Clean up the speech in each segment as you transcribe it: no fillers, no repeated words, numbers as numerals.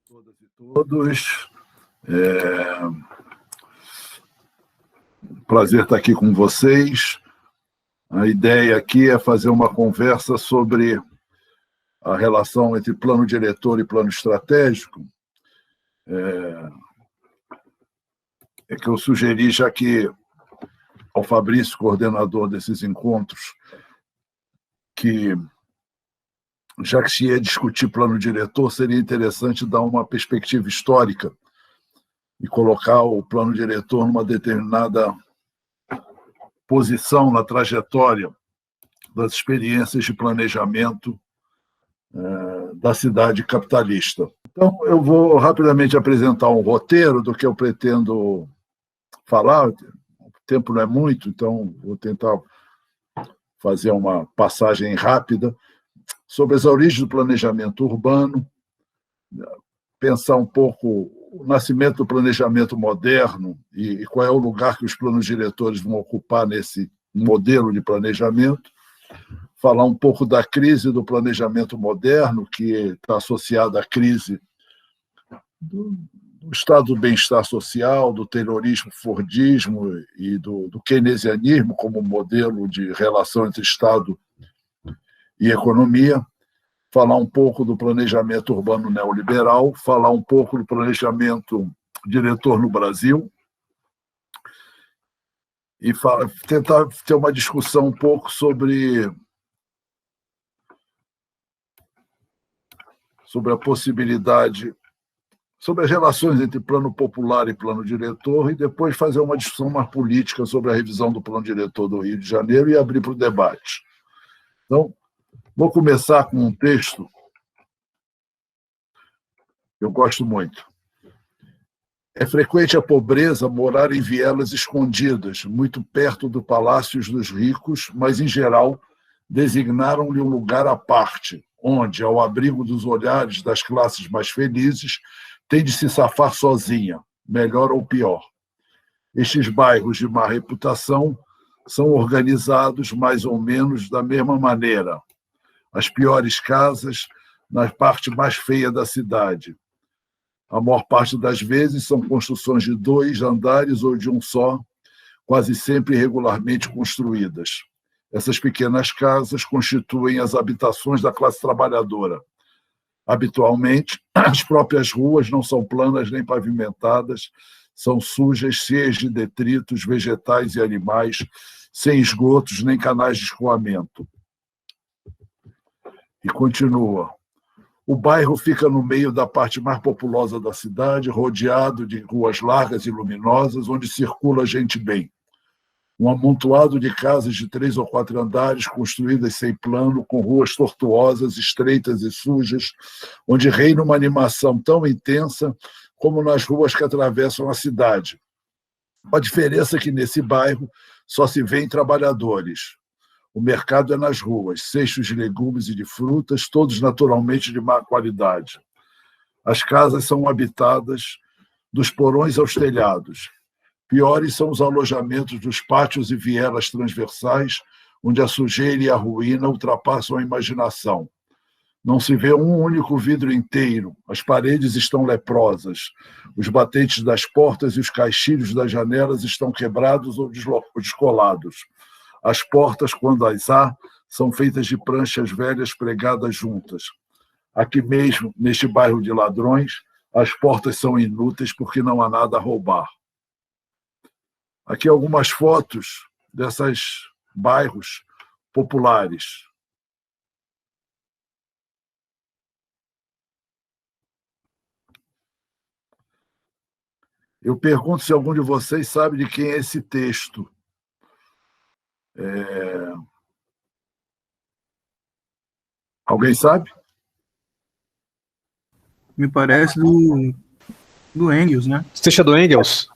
Todas e todos. Prazer estar aqui com vocês. A ideia aqui é fazer uma conversa sobre a relação entre plano diretor e plano estratégico. É que eu sugeri, já que ao Fabrício, coordenador desses encontros, que já que se ia discutir plano diretor, seria interessante dar uma perspectiva histórica e colocar o plano diretor numa determinada posição na trajetória das experiências de planejamento da cidade capitalista. Então, eu vou rapidamente apresentar um roteiro do que eu pretendo falar. O tempo não é muito, então vou tentar fazer uma passagem rápida sobre as origens do planejamento urbano, pensar um pouco o nascimento do planejamento moderno e qual é o lugar que os planos diretores vão ocupar nesse modelo de planejamento, falar um pouco da crise do planejamento moderno, que está associada à crise do estado do bem-estar social, do taylorismo, fordismo e do keynesianismo como modelo de relação entre Estado e economia, falar um pouco do planejamento urbano neoliberal, falar um pouco do planejamento diretor no Brasil e tentar ter uma discussão um pouco sobre a possibilidade, sobre as relações entre plano popular e plano diretor, e depois fazer uma discussão mais política sobre a revisão do plano diretor do Rio de Janeiro e abrir para o debate. Então, vou começar com um texto que eu gosto muito. É frequente a pobreza morar em vielas escondidas, muito perto dos palácios dos ricos, mas, em geral, designaram-lhe um lugar à parte, onde, ao abrigo dos olhares das classes mais felizes, tem de se safar sozinha, melhor ou pior. Estes bairros de má reputação são organizados mais ou menos da mesma maneira. As piores casas na parte mais feia da cidade. A maior parte das vezes são construções de 2 andares ou de um só, quase sempre irregularmente construídas. Essas pequenas casas constituem as habitações da classe trabalhadora. Habitualmente, as próprias ruas não são planas nem pavimentadas, são sujas, cheias de detritos vegetais e animais, sem esgotos nem canais de escoamento. E continua. O bairro fica no meio da parte mais populosa da cidade, rodeado de ruas largas e luminosas, onde circula gente bem. Um amontoado de casas de 3 ou 4 andares, construídas sem plano, com ruas tortuosas, estreitas e sujas, onde reina uma animação tão intensa como nas ruas que atravessam a cidade. A diferença é que nesse bairro só se vêem trabalhadores. O mercado é nas ruas, cestos de legumes e de frutas, todos naturalmente de má qualidade. As casas são habitadas dos porões aos telhados. Piores são os alojamentos dos pátios e vielas transversais, onde a sujeira e a ruína ultrapassam a imaginação. Não se vê um único vidro inteiro, as paredes estão leprosas, os batentes das portas e os caixilhos das janelas estão quebrados ou descolados. As portas, quando as há, são feitas de pranchas velhas pregadas juntas. Aqui mesmo, neste bairro de ladrões, as portas são inúteis porque não há nada a roubar. Aqui algumas fotos desses bairros populares. Eu pergunto se algum de vocês sabe de quem é esse texto. Alguém sabe? Me parece do Engels, né? Esse texto é do Engels?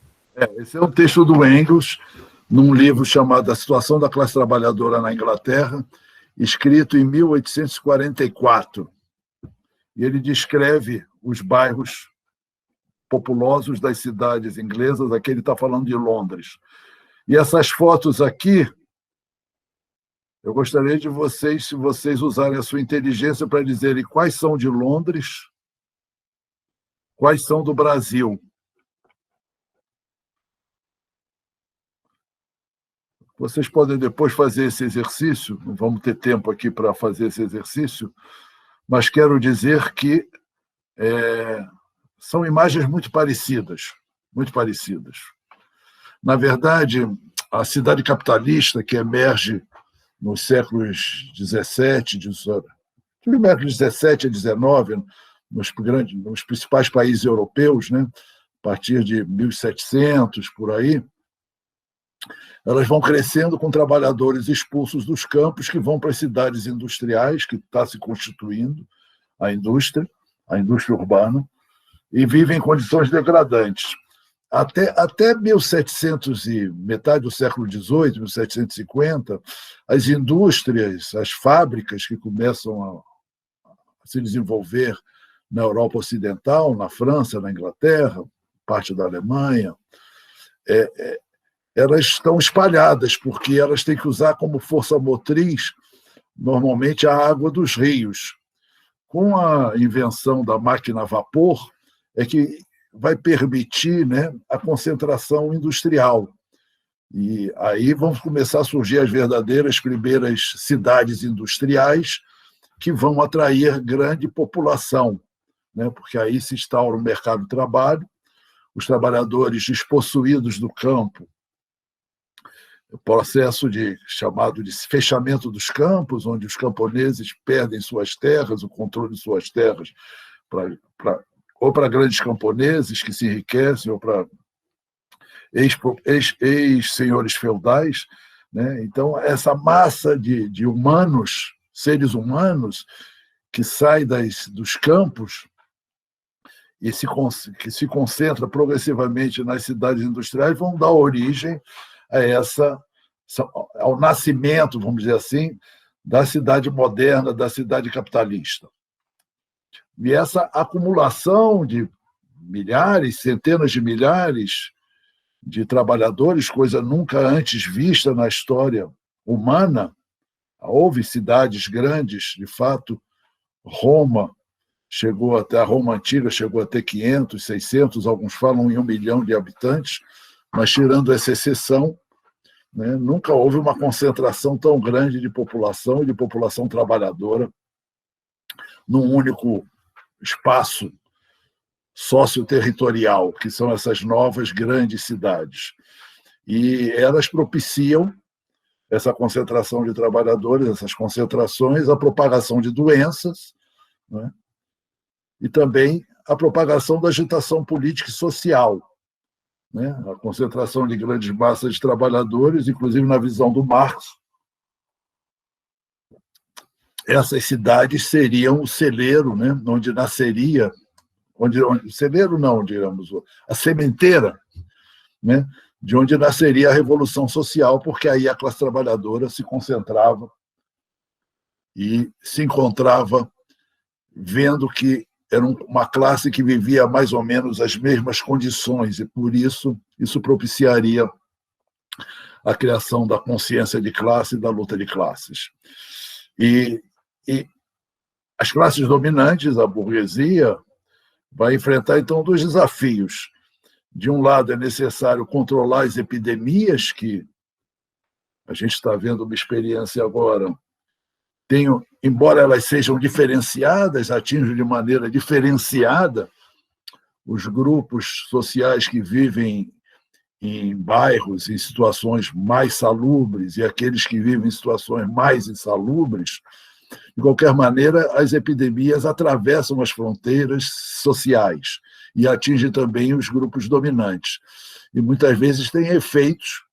Esse é um texto do Engels, num livro chamado A Situação da Classe Trabalhadora na Inglaterra, escrito em 1844. E ele descreve os bairros populosos das cidades inglesas. Aqui ele está falando de Londres. E essas fotos aqui, eu gostaria de vocês, se vocês usarem a sua inteligência para dizerem quais são de Londres quais são do Brasil. Vocês podem depois fazer esse exercício, não vamos ter tempo aqui para fazer esse exercício, mas quero dizer que são imagens muito parecidas, muito parecidas. Na verdade, a cidade capitalista que emerge nos séculos XVII, XVIII a XIX, nos principais países europeus, né, a partir de 1700, por aí, elas vão crescendo com trabalhadores expulsos dos campos que vão para as cidades industriais, que está se constituindo a indústria urbana, e vivem em condições degradantes. Até 1700 e metade do século XVIII, 1750, as indústrias, as fábricas que começam a se desenvolver na Europa Ocidental, na França, na Inglaterra, parte da Alemanha, elas estão espalhadas, porque elas têm que usar como força motriz, normalmente, a água dos rios. Com a invenção da máquina a vapor, é que vai permitir, né, a concentração industrial. E aí vão começar a surgir as verdadeiras primeiras cidades industriais que vão atrair grande população, né, porque aí se instaura o mercado de trabalho, os trabalhadores despossuídos do campo, o processo chamado de fechamento dos campos, onde os camponeses perdem suas terras, o controle de suas terras, ou para grandes camponeses que se enriquecem, ou para ex-senhores feudais, né? Então, essa massa de humanos, seres humanos, que sai dos campos e que se concentra progressivamente nas cidades industriais, vão dar origem ao nascimento, vamos dizer assim, da cidade moderna, da cidade capitalista. E essa acumulação de milhares, centenas de milhares de trabalhadores, coisa nunca antes vista na história humana, houve cidades grandes, de fato, a Roma antiga chegou a ter 500, 600, alguns falam em 1 milhão de habitantes, mas tirando essa exceção, né, nunca houve uma concentração tão grande de população e de população trabalhadora num único espaço socioterritorial, que são essas novas grandes cidades. E elas propiciam essa concentração de trabalhadores, essas concentrações, a propagação de doenças, né, e também a propagação da agitação política e social, né, a concentração de grandes massas de trabalhadores, inclusive na visão do Marx. Essas cidades seriam o celeiro, né, onde nasceria, celeiro não, digamos, a sementeira, né, de onde nasceria a Revolução Social, porque aí a classe trabalhadora se concentrava e se encontrava vendo que era uma classe que vivia mais ou menos as mesmas condições, e por isso propiciaria a criação da consciência de classe e da luta de classes. E as classes dominantes, a burguesia, vai enfrentar, então, 2 desafios. De um lado, é necessário controlar as epidemias, que a gente está vendo uma experiência agora, embora elas sejam diferenciadas, atingem de maneira diferenciada os grupos sociais que vivem em bairros, em situações mais salubres, e aqueles que vivem em situações mais insalubres. De qualquer maneira, as epidemias atravessam as fronteiras sociais e atingem também os grupos dominantes. E muitas vezes têm efeitos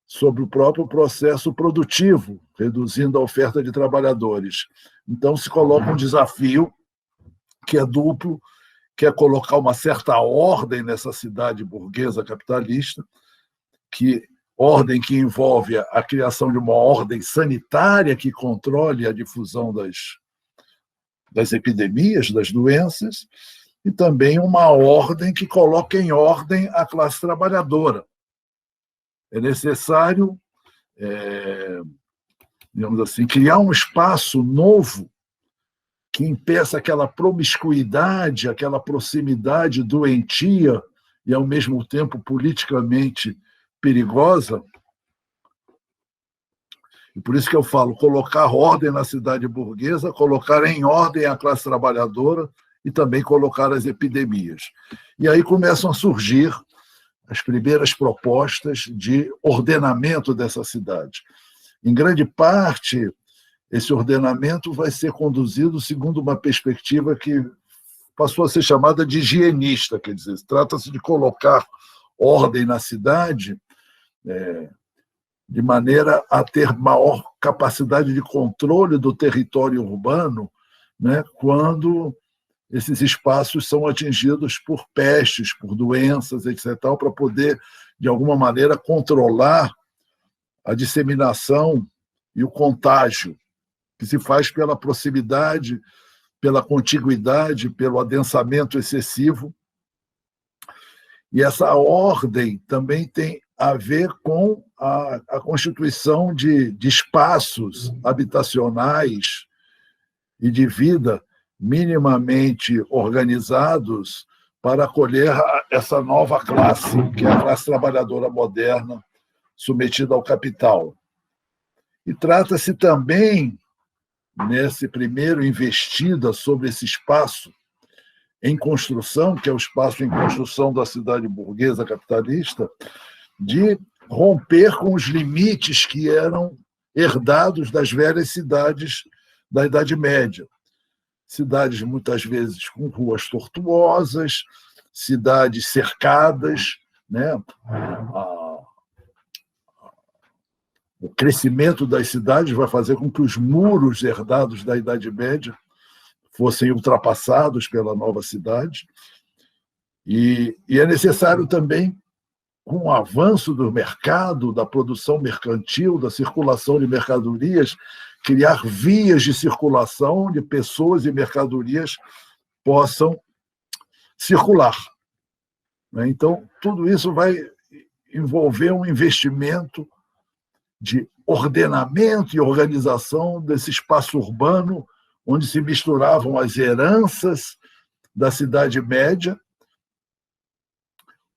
sobre o próprio processo produtivo, reduzindo a oferta de trabalhadores. Então, se coloca um desafio que é duplo, que é colocar uma certa ordem nessa cidade burguesa capitalista, ordem que envolve a criação de uma ordem sanitária que controle a difusão das epidemias, das doenças, e também uma ordem que coloque em ordem a classe trabalhadora. É necessário, digamos assim, criar um espaço novo que impeça aquela promiscuidade, aquela proximidade doentia e, ao mesmo tempo, politicamente perigosa. E por isso que eu falo, colocar ordem na cidade burguesa, colocar em ordem a classe trabalhadora e também colocar as epidemias. E aí começam a surgir as primeiras propostas de ordenamento dessa cidade. Em grande parte, esse ordenamento vai ser conduzido segundo uma perspectiva que passou a ser chamada de higienista, quer dizer, trata-se de colocar ordem na cidade de maneira a ter maior capacidade de controle do território urbano, né, quando esses espaços são atingidos por pestes, por doenças, etc., para poder, de alguma maneira, controlar a disseminação e o contágio, que se faz pela proximidade, pela contiguidade, pelo adensamento excessivo. E essa ordem também tem a ver com a constituição de espaços habitacionais e de vida minimamente organizados para acolher essa nova classe, que é a classe trabalhadora moderna, submetida ao capital. E trata-se também, nesse primeiro investida sobre esse espaço em construção, que é o espaço em construção da cidade burguesa capitalista, de romper com os limites que eram herdados das velhas cidades da Idade Média. Cidades, muitas vezes, com ruas tortuosas, cidades cercadas, né? O crescimento das cidades vai fazer com que os muros herdados da Idade Média fossem ultrapassados pela nova cidade. E é necessário também, com o avanço do mercado, da produção mercantil, da circulação de mercadorias, criar vias de circulação onde pessoas e mercadorias possam circular. Então, tudo isso vai envolver um investimento de ordenamento e organização desse espaço urbano onde se misturavam as heranças da Cidade Média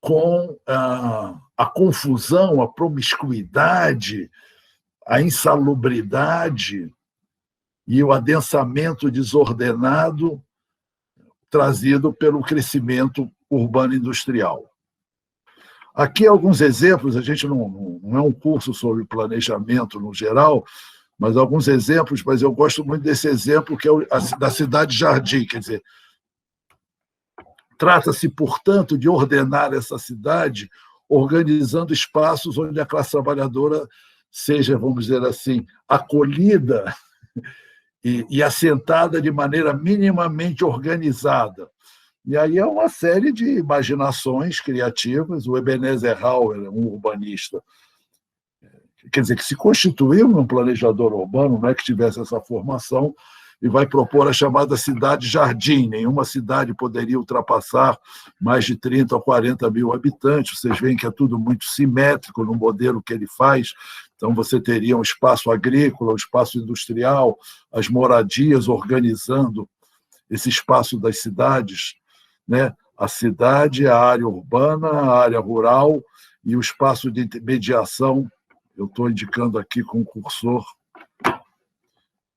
com a confusão, a promiscuidade, a insalubridade e o adensamento desordenado trazido pelo crescimento urbano industrial. Aqui alguns exemplos, a gente não é um curso sobre planejamento no geral, mas alguns exemplos, mas eu gosto muito desse exemplo que é da Cidade Jardim, quer dizer, trata-se, portanto, de ordenar essa cidade organizando espaços onde a classe trabalhadora seja, vamos dizer assim, acolhida e assentada de maneira minimamente organizada. E aí é uma série de imaginações criativas. O Ebenezer Hauer, um urbanista, quer dizer, que se constituiu num planejador urbano, não é que tivesse essa formação, e vai propor a chamada cidade-jardim. Nenhuma cidade poderia ultrapassar mais de 30 ou 40 mil habitantes. Vocês veem que é tudo muito simétrico no modelo que ele faz. Então, você teria um espaço agrícola, um espaço industrial, as moradias organizando esse espaço das cidades, né? A cidade, a área urbana, a área rural e o espaço de mediação. Eu estou indicando aqui com o cursor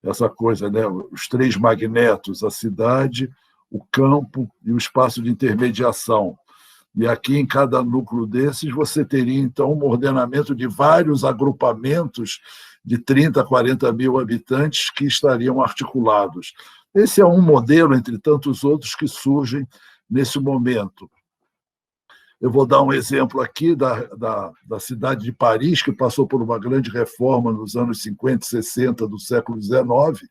essa coisa, né? Os três magnetos, a cidade, o campo e o espaço de intermediação. E aqui, em cada núcleo desses, você teria, então, um ordenamento de vários agrupamentos de 30, 40 mil habitantes que estariam articulados. Esse é um modelo, entre tantos outros, que surgem nesse momento. Eu vou dar um exemplo aqui da cidade de Paris, que passou por uma grande reforma nos anos 50 e 60 do século XIX.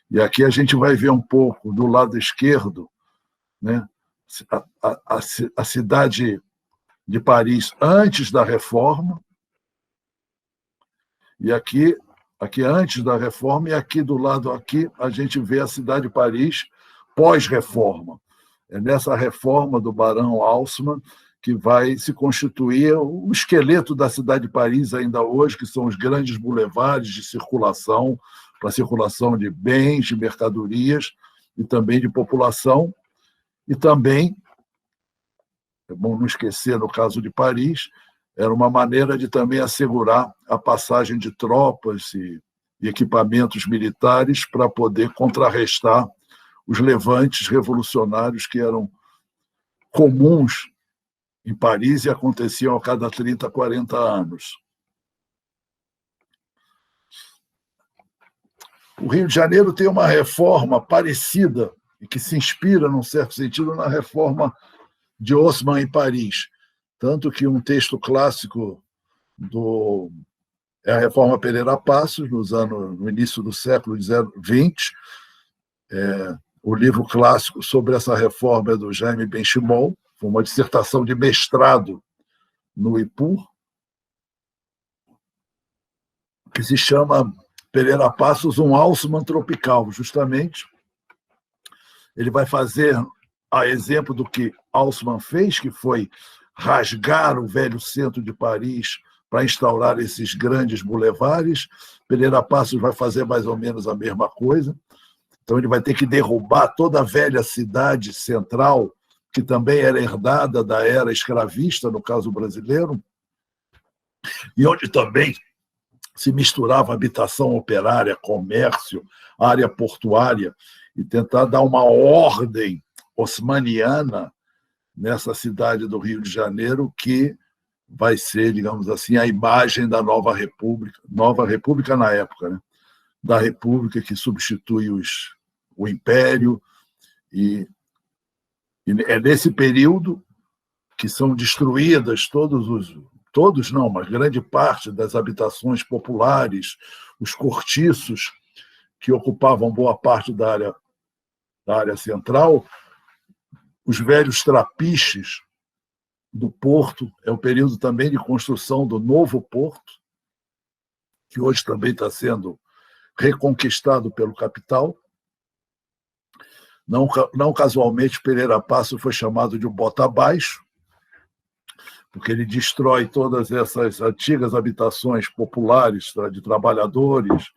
E aqui a gente vai ver um pouco do lado esquerdo, né, a cidade de Paris antes da reforma, e aqui antes da reforma, e aqui do lado aqui a gente vê a cidade de Paris pós-reforma. É nessa reforma do Barão Haussmann que vai se constituir o esqueleto da cidade de Paris ainda hoje, que são os grandes bulevares de circulação para a circulação de bens, de mercadorias e também de população. E também, é bom não esquecer, no caso de Paris, era uma maneira de também assegurar a passagem de tropas e equipamentos militares para poder contrarrestar os levantes revolucionários que eram comuns em Paris e aconteciam a cada 30, 40 anos. O Rio de Janeiro tem uma reforma parecida e que se inspira, num certo sentido, na reforma de Haussmann em Paris. Tanto que um texto clássico é a Reforma Pereira Passos, no início do século XX. O livro clássico sobre essa reforma é do Jaime Benchimol, foi uma dissertação de mestrado no IPUR, que se chama Pereira Passos, um Haussmann tropical. Justamente, ele vai fazer a exemplo do que Haussmann fez, que foi rasgar o velho centro de Paris para instaurar esses grandes bulevares. Pereira Passos vai fazer mais ou menos a mesma coisa. Então, ele vai ter que derrubar toda a velha cidade central, que também era herdada da era escravista, no caso brasileiro, e onde também se misturava habitação operária, comércio, área portuária, e tentar dar uma ordem haussmanniana nessa cidade do Rio de Janeiro, que vai ser, digamos assim, a imagem da nova república na época, né? Da república que substitui o império, e é nesse período que são destruídas todos não, mas grande parte das habitações populares, os cortiços que ocupavam boa parte da área central, os velhos trapiches do porto. É o período também de construção do novo porto, que hoje também está sendo reconquistado pelo capital. Não casualmente, Pereira Passos foi chamado de um bota abaixo, porque ele destrói todas essas antigas habitações populares de trabalhadores,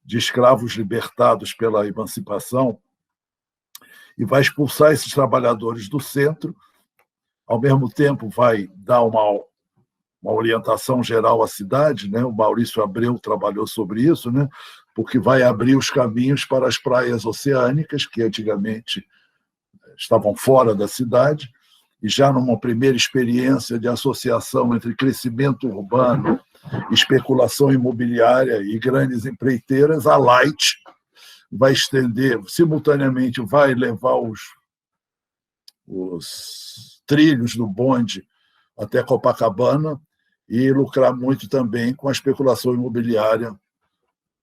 de escravos libertados pela emancipação, e vai expulsar esses trabalhadores do centro. Ao mesmo tempo, vai dar uma orientação geral à cidade, né? O Maurício Abreu trabalhou sobre isso, né? Porque vai abrir os caminhos para as praias oceânicas, que antigamente estavam fora da cidade, e já numa primeira experiência de associação entre crescimento urbano, especulação imobiliária e grandes empreiteiras, a Light vai estender, simultaneamente vai levar os trilhos do bonde até Copacabana e lucrar muito também com a especulação imobiliária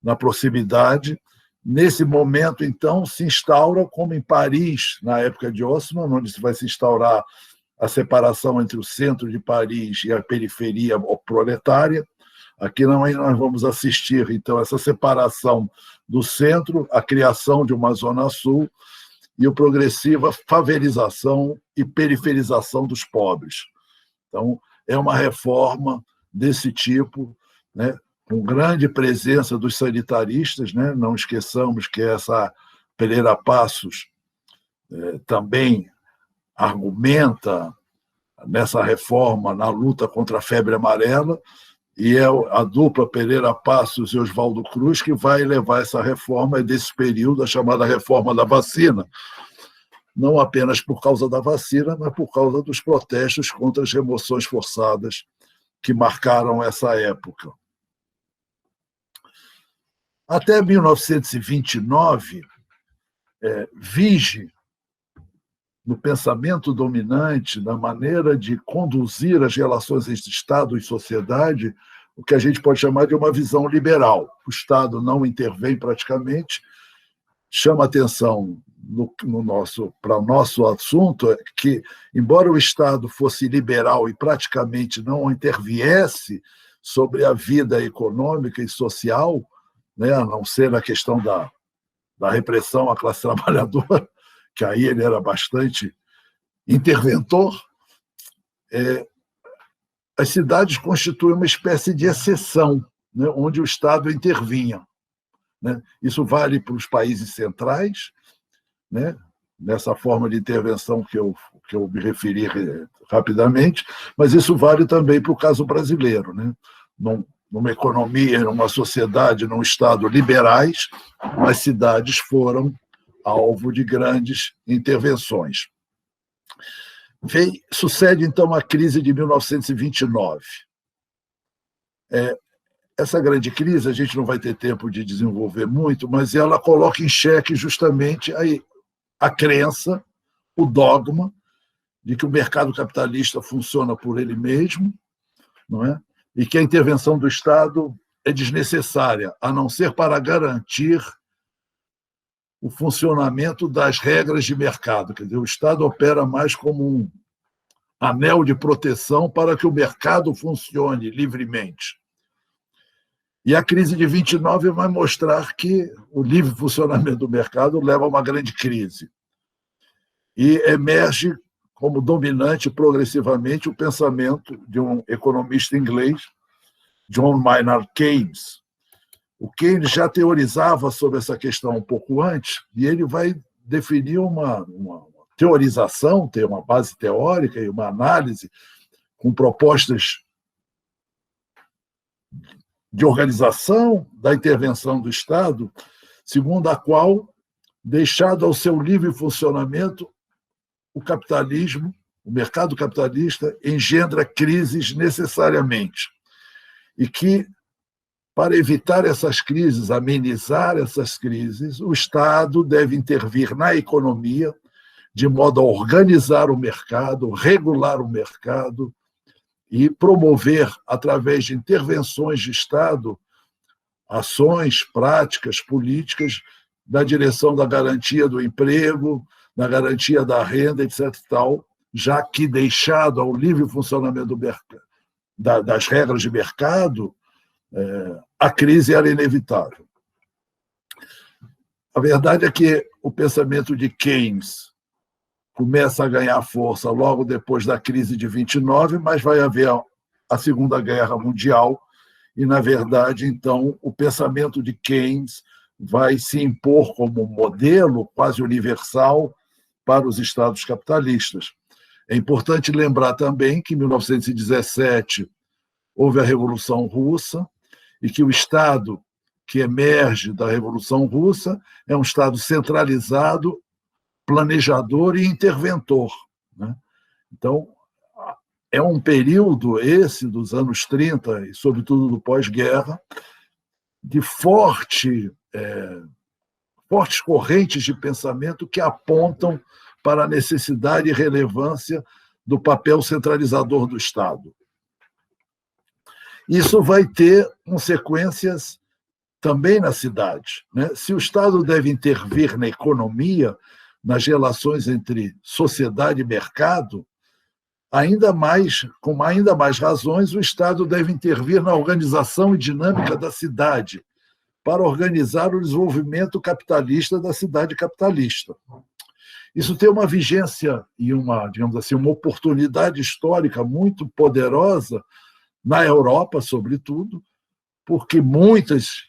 na proximidade. Nesse momento, então, se instaura, como em Paris, na época de Haussmann, onde vai se instaurar a separação entre o centro de Paris e a periferia proletária. Aqui nós vamos assistir, então, essa separação do centro, a criação de uma zona sul e a progressiva favelização e periferização dos pobres. Então, é uma reforma desse tipo, né, com grande presença dos sanitaristas, né? Não esqueçamos que essa Pereira Passos também argumenta nessa reforma na luta contra a febre amarela, e é a dupla Pereira Passos e Oswaldo Cruz que vai levar essa reforma desse período, a chamada reforma da vacina, não apenas por causa da vacina, mas por causa dos protestos contra as remoções forçadas que marcaram essa época. Até 1929, vige no pensamento dominante, na maneira de conduzir as relações entre Estado e sociedade, o que a gente pode chamar de uma visão liberal. O Estado não intervém praticamente. Chama atenção para o nosso assunto que, embora o Estado fosse liberal e praticamente não interviesse sobre a vida econômica e social, né, a não ser na questão da repressão à classe trabalhadora, que aí ele era bastante interventor, as cidades constituem uma espécie de exceção, né, onde o Estado intervinha. né? Isso vale para os países centrais, né? Nessa forma de intervenção que eu me referi rapidamente, mas isso vale também para o caso brasileiro, né? Numa economia, numa sociedade, num Estado liberais, as cidades foram alvo de grandes intervenções. Sucede, então, a crise de 1929. Essa grande crise, a gente não vai ter tempo de desenvolver muito, mas ela coloca em xeque justamente a crença, o dogma de que o mercado capitalista funciona por ele mesmo, não é? E que a intervenção do Estado é desnecessária, a não ser para garantir o funcionamento das regras de mercado. Quer dizer, o Estado opera mais como um anel de proteção para que o mercado funcione livremente. E a crise de 29 vai mostrar que o livre funcionamento do mercado leva a uma grande crise. E emerge como dominante progressivamente o pensamento de um economista inglês, John Maynard Keynes. O Keynes já teorizava sobre essa questão um pouco antes, e ele vai definir uma teorização, tem uma base teórica e uma análise com propostas de organização da intervenção do Estado, segundo a qual, deixado ao seu livre funcionamento, o capitalismo, o mercado capitalista, engendra crises necessariamente. E que, para evitar essas crises, amenizar essas crises, o Estado deve intervir na economia de modo a organizar o mercado, regular o mercado e promover, através de intervenções de Estado, ações, práticas, políticas na direção da garantia do emprego, na garantia da renda, etc. Tal, já que, deixado ao livre funcionamento do mercado, das regras de mercado, a crise era inevitável. A verdade é que o pensamento de Keynes começa a ganhar força logo depois da crise de 29, mas vai haver a Segunda Guerra Mundial e, na verdade, então, o pensamento de Keynes vai se impor como modelo quase universal para os estados capitalistas. É importante lembrar também que, em 1917, houve a Revolução Russa e que o Estado que emerge da Revolução Russa é um Estado centralizado, planejador e interventor, né? Então, é um período, esse dos anos 30, e sobretudo do pós-guerra, de fortes correntes de pensamento que apontam para a necessidade e relevância do papel centralizador do Estado. Isso vai ter consequências também na cidade, né? Se o Estado deve intervir na economia, nas relações entre sociedade e mercado, com ainda mais razões, o Estado deve intervir na organização e dinâmica da cidade, para organizar o desenvolvimento capitalista da cidade capitalista. Isso tem uma vigência e digamos assim, uma oportunidade histórica muito poderosa na Europa, sobretudo, porque muitas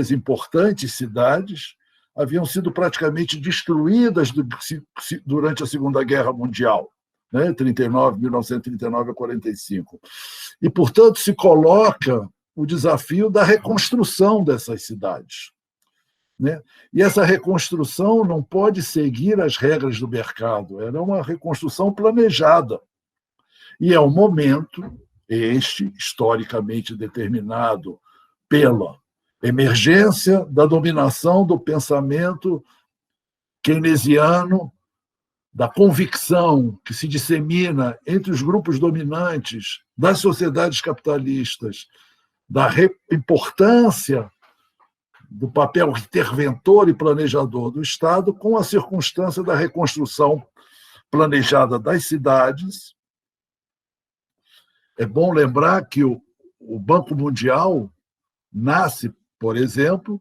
importantes cidades haviam sido praticamente destruídas durante a Segunda Guerra Mundial, né? 1939 a 45. E, portanto, se coloca o desafio da reconstrução dessas cidades, né? E essa reconstrução não pode seguir as regras do mercado, era uma reconstrução planejada. E é um momento, historicamente determinado pela emergência da dominação do pensamento keynesiano, da convicção que se dissemina entre os grupos dominantes das sociedades capitalistas, da importância do papel interventor e planejador do Estado, com a circunstância da reconstrução planejada das cidades. É bom lembrar que o Banco Mundial nasce, por exemplo,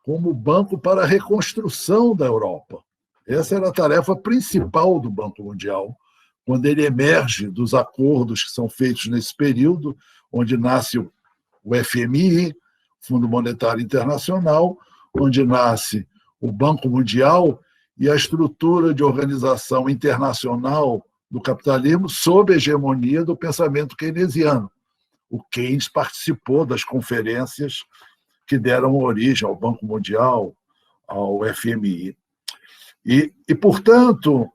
como banco para a reconstrução da Europa. Essa era a tarefa principal do Banco Mundial, quando ele emerge dos acordos que são feitos nesse período, onde nasce o FMI, Fundo Monetário Internacional, onde nasce o Banco Mundial e a estrutura de organização internacional do capitalismo sob a hegemonia do pensamento keynesiano. O Keynes participou das conferências que deram origem ao Banco Mundial, ao FMI. Portanto,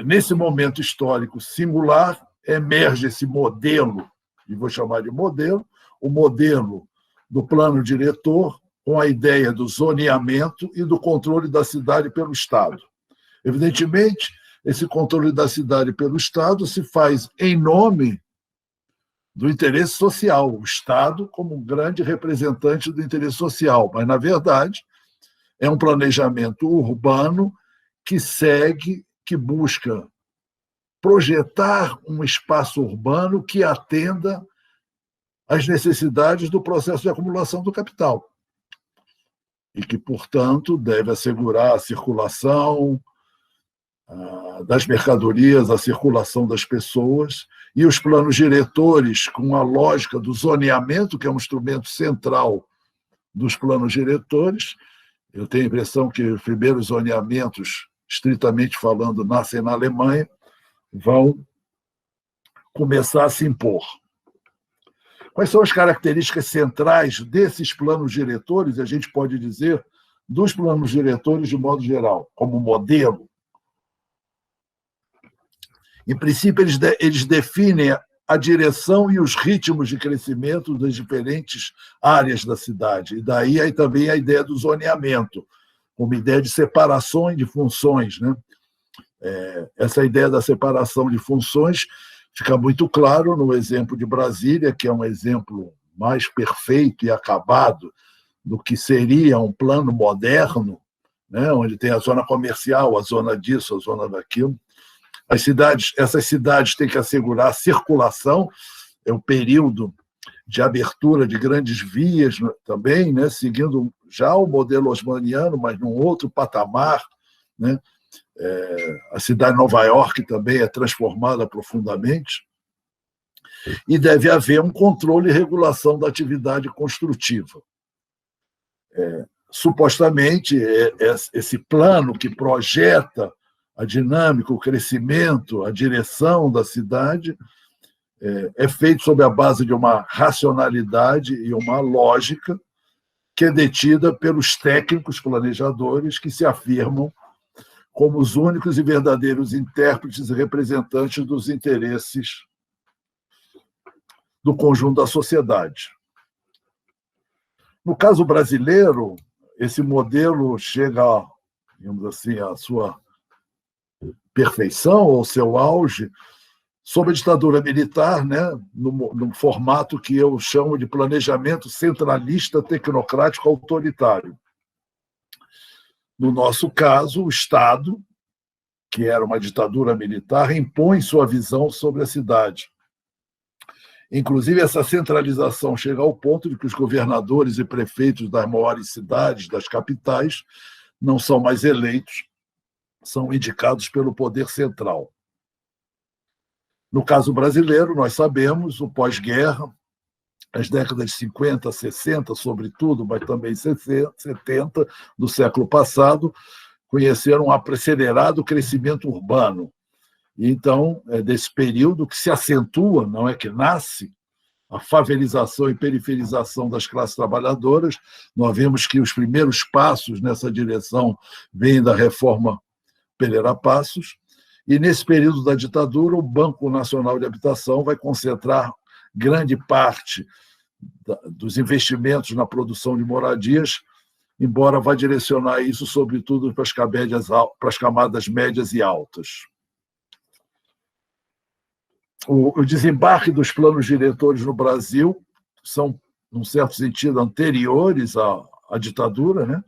nesse momento histórico singular, emerge esse modelo, e vou chamar de modelo, o modelo do plano diretor, com a ideia do zoneamento e do controle da cidade pelo Estado. Evidentemente, esse controle da cidade pelo Estado se faz em nome do interesse social, o Estado como um grande representante do interesse social, mas, na verdade, é um planejamento urbano que segue, que busca projetar um espaço urbano que atenda às necessidades do processo de acumulação do capital e que, portanto, deve assegurar a circulação das mercadorias, a circulação das pessoas, e os planos diretores, com a lógica do zoneamento, que é um instrumento central dos planos diretores. Eu tenho a impressão que os primeiros zoneamentos, estritamente falando, nascem na Alemanha, vão começar a se impor. Quais são as características centrais desses planos diretores, a gente pode dizer, dos planos diretores de modo geral, como modelo? Em princípio, eles definem a direção e os ritmos de crescimento das diferentes áreas da cidade. E daí aí também a ideia do zoneamento, como ideia de separação de funções, né? Essa ideia da separação de funções fica muito claro no exemplo de Brasília, que é um exemplo mais perfeito e acabado do que seria um plano moderno, né? Onde tem a zona comercial, a zona disso, a zona daquilo. Essas cidades têm que assegurar a circulação, é o período de abertura de grandes vias também, né, seguindo já o modelo osmaniano, mas num outro patamar, né? A cidade de Nova York também é transformada profundamente, e deve haver um controle e regulação da atividade construtiva. Supostamente, esse plano que projeta a dinâmica, o crescimento, a direção da cidade, é feito sob a base de uma racionalidade e uma lógica que é detida pelos técnicos planejadores que se afirmam como os únicos e verdadeiros intérpretes e representantes dos interesses do conjunto da sociedade. No caso brasileiro, esse modelo chega, digamos assim, à sua perfeição, ou seu auge, sob a ditadura militar, né, no formato que eu chamo de planejamento centralista, tecnocrático, autoritário. No nosso caso, o Estado, que era uma ditadura militar, impõe sua visão sobre a cidade. Inclusive, essa centralização chega ao ponto de que os governadores e prefeitos das maiores cidades, das capitais, não são mais eleitos, são indicados pelo poder central. No caso brasileiro, nós sabemos, o pós-guerra, as décadas de 50, 60, sobretudo, mas também 70 do século passado, conheceram um acelerado crescimento urbano. E, então, é desse período que se acentua, não é que nasce, a favelização e periferização das classes trabalhadoras. Nós vemos que os primeiros passos nessa direção vêm da reforma Pereira Passos, e nesse período da ditadura o Banco Nacional de Habitação vai concentrar grande parte dos investimentos na produção de moradias, embora vá direcionar isso sobretudo para as camadas médias e altas. O desembarque dos planos diretores no Brasil são, num certo sentido, anteriores à ditadura, né?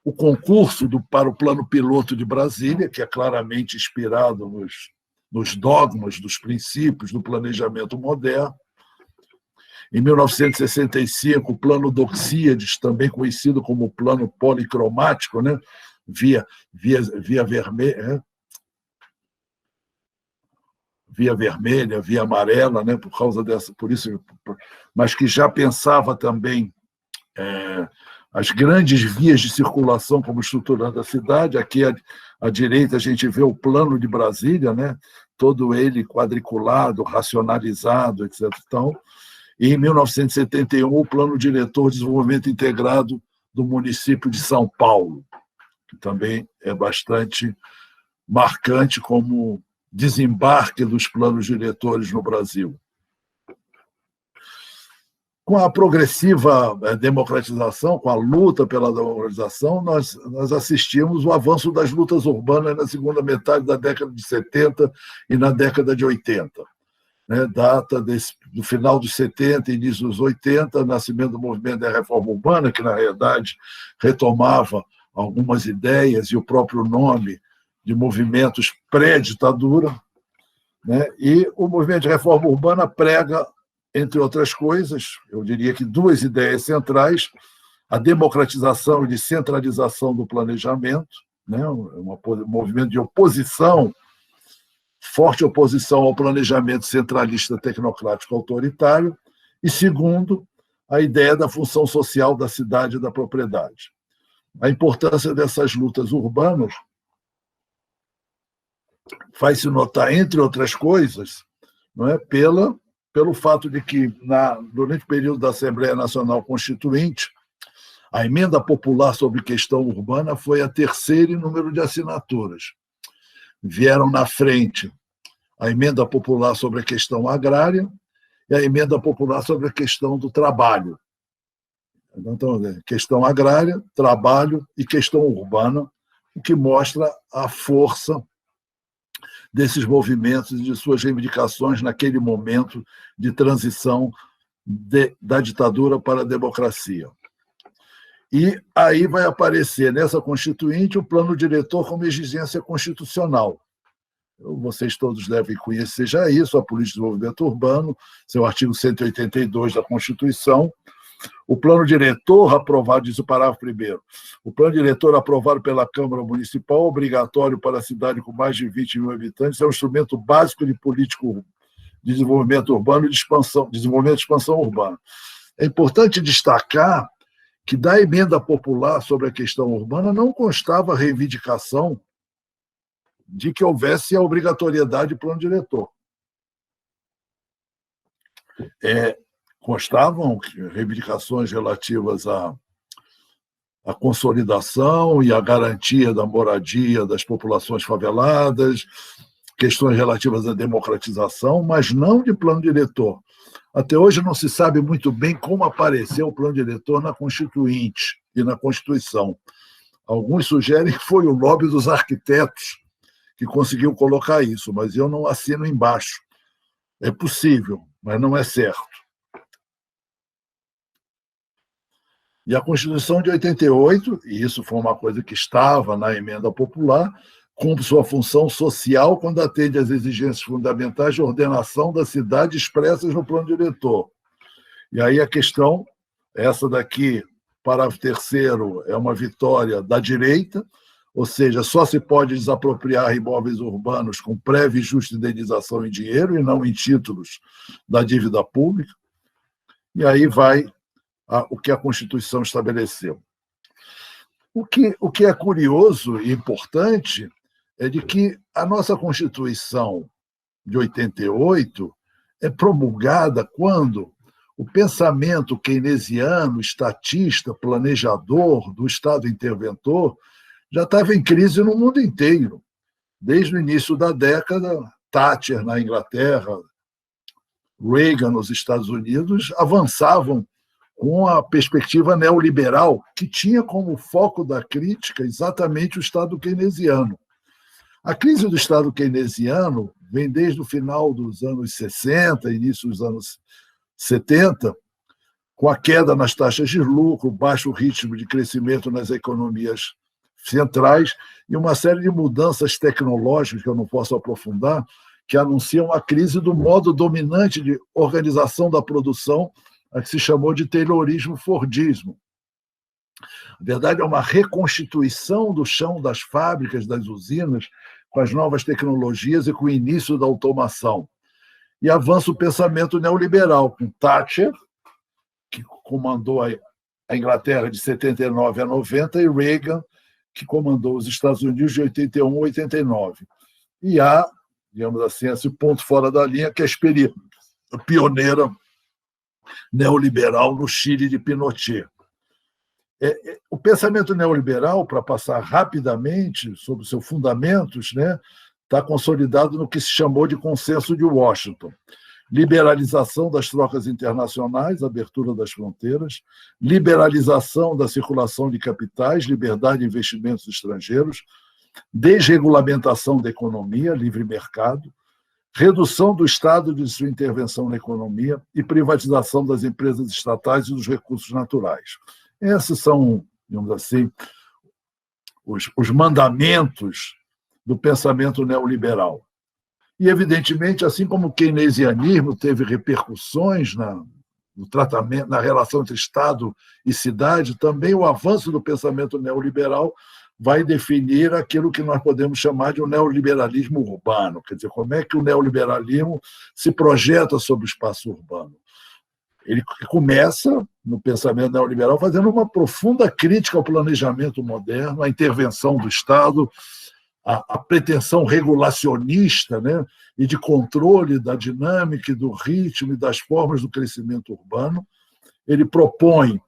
O concurso para o Plano Piloto de Brasília, que é claramente inspirado nos dogmas, dos princípios do planejamento moderno. Em 1965, o Plano Doxíades, também conhecido como Plano Policromático, né? via vermelha, via vermelha, via amarela, né, por causa dessa, por isso, mas que já pensava também as grandes vias de circulação como estruturando a cidade. Aqui à direita a gente vê o Plano de Brasília, né, todo ele quadriculado, racionalizado, etc. Então, e em 1971 o Plano Diretor de Desenvolvimento Integrado do município de São Paulo, que também é bastante marcante como desembarque dos planos diretores no Brasil. Com a progressiva democratização, com a luta pela democratização, nós assistimos o avanço das lutas urbanas na segunda metade da década de 70 e na década de 80. Né? Data do final dos 70 e início dos 80, nascimento do movimento da reforma urbana, que, na realidade, retomava algumas ideias e o próprio nome de movimentos pré-ditadura, né? E o movimento de reforma urbana prega, entre outras coisas, eu diria que duas ideias centrais: a democratização e descentralização do planejamento, né? Um movimento de oposição, forte oposição ao planejamento centralista, tecnocrático, autoritário, e, segundo, a ideia da função social da cidade e da propriedade. A importância dessas lutas urbanas faz-se notar, entre outras coisas, não é, pelo fato de que, durante o período da Assembleia Nacional Constituinte, a emenda popular sobre questão urbana foi a terceira em número de assinaturas. Vieram na frente a emenda popular sobre a questão agrária e a emenda popular sobre a questão do trabalho. Então, questão agrária, trabalho e questão urbana, o que mostra a força desses movimentos e de suas reivindicações naquele momento de transição da ditadura para a democracia. E aí vai aparecer nessa Constituinte o plano diretor como exigência constitucional. Vocês todos devem conhecer já isso, a Política de Desenvolvimento Urbano, seu artigo 182 da Constituição. O plano diretor aprovado, diz o parágrafo 1º, o plano diretor aprovado pela Câmara Municipal, obrigatório para a cidade com mais de 20 mil habitantes, é um instrumento básico de política de desenvolvimento urbano e de desenvolvimento de expansão urbana. É importante destacar que da emenda popular sobre a questão urbana não constava a reivindicação de que houvesse a obrigatoriedade de plano diretor. Constavam reivindicações relativas à consolidação e à garantia da moradia das populações faveladas, questões relativas à democratização, mas não de plano diretor. Até hoje não se sabe muito bem como apareceu o plano diretor na Constituinte e na Constituição. Alguns sugerem que foi o lobby dos arquitetos que conseguiu colocar isso, mas eu não assino embaixo. É possível, mas não é certo. E a Constituição de 88, e isso foi uma coisa que estava na emenda popular, cumpre sua função social quando atende às exigências fundamentais de ordenação da cidade expressas no plano diretor. E aí a questão, essa daqui, parágrafo 3º, é uma vitória da direita, ou seja, só se pode desapropriar imóveis urbanos com prévia e justa indenização em dinheiro e não em títulos da dívida pública. E aí vai o que a Constituição estabeleceu. O que é curioso e importante é de que a nossa Constituição de 88 é promulgada quando o pensamento keynesiano, estatista, planejador do Estado interventor já estava em crise no mundo inteiro. Desde o início da década, Thatcher na Inglaterra, Reagan nos Estados Unidos avançavam com a perspectiva neoliberal, que tinha como foco da crítica exatamente o Estado keynesiano. A crise do Estado keynesiano vem desde o final dos anos 60, início dos anos 70, com a queda nas taxas de lucro, baixo ritmo de crescimento nas economias centrais e uma série de mudanças tecnológicas, que eu não posso aprofundar, que anunciam a crise do modo dominante de organização da produção, a que se chamou de taylorismo-fordismo. Na verdade, é uma reconstituição do chão das fábricas, das usinas, com as novas tecnologias e com o início da automação. e avança o pensamento neoliberal, com Thatcher, que comandou a Inglaterra de 79 a 90, e Reagan, que comandou os Estados Unidos de 81 a 89. E há, digamos assim, esse ponto fora da linha, que é a experiência pioneira neoliberal no Chile de Pinochet. O pensamento neoliberal, para passar rapidamente sobre os seus fundamentos, né, está consolidado no que se chamou de Consenso de Washington. Liberalização das trocas internacionais, abertura das fronteiras, liberalização da circulação de capitais, liberdade de investimentos estrangeiros, desregulamentação da economia, livre mercado, redução do Estado de sua intervenção na economia e privatização das empresas estatais e dos recursos naturais. Esses são, digamos assim, os mandamentos do pensamento neoliberal. E, evidentemente, assim como o keynesianismo teve repercussões no tratamento, na relação entre Estado e cidade, também o avanço do pensamento neoliberal vai definir aquilo que nós podemos chamar de um neoliberalismo urbano. Quer dizer, como é que o neoliberalismo se projeta sobre o espaço urbano? Ele começa, no pensamento neoliberal, fazendo uma profunda crítica ao planejamento moderno, à intervenção do Estado, à pretensão regulacionista, né, e de controle da dinâmica e do ritmo e das formas do crescimento urbano. Ele propõe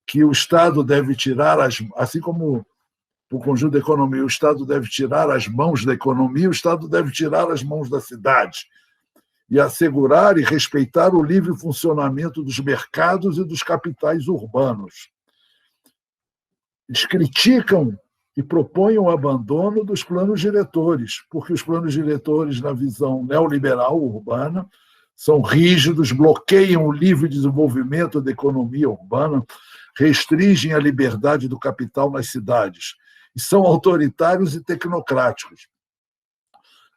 que o Estado deve tirar, assim como o conjunto da economia, o Estado deve tirar as mãos da economia, o Estado deve tirar as mãos da cidade e assegurar e respeitar o livre funcionamento dos mercados e dos capitais urbanos. Eles criticam e propõem o abandono dos planos diretores, porque os planos diretores, na visão neoliberal urbana, são rígidos, bloqueiam o livre desenvolvimento da economia urbana, restringem a liberdade do capital nas cidades e são autoritários e tecnocráticos.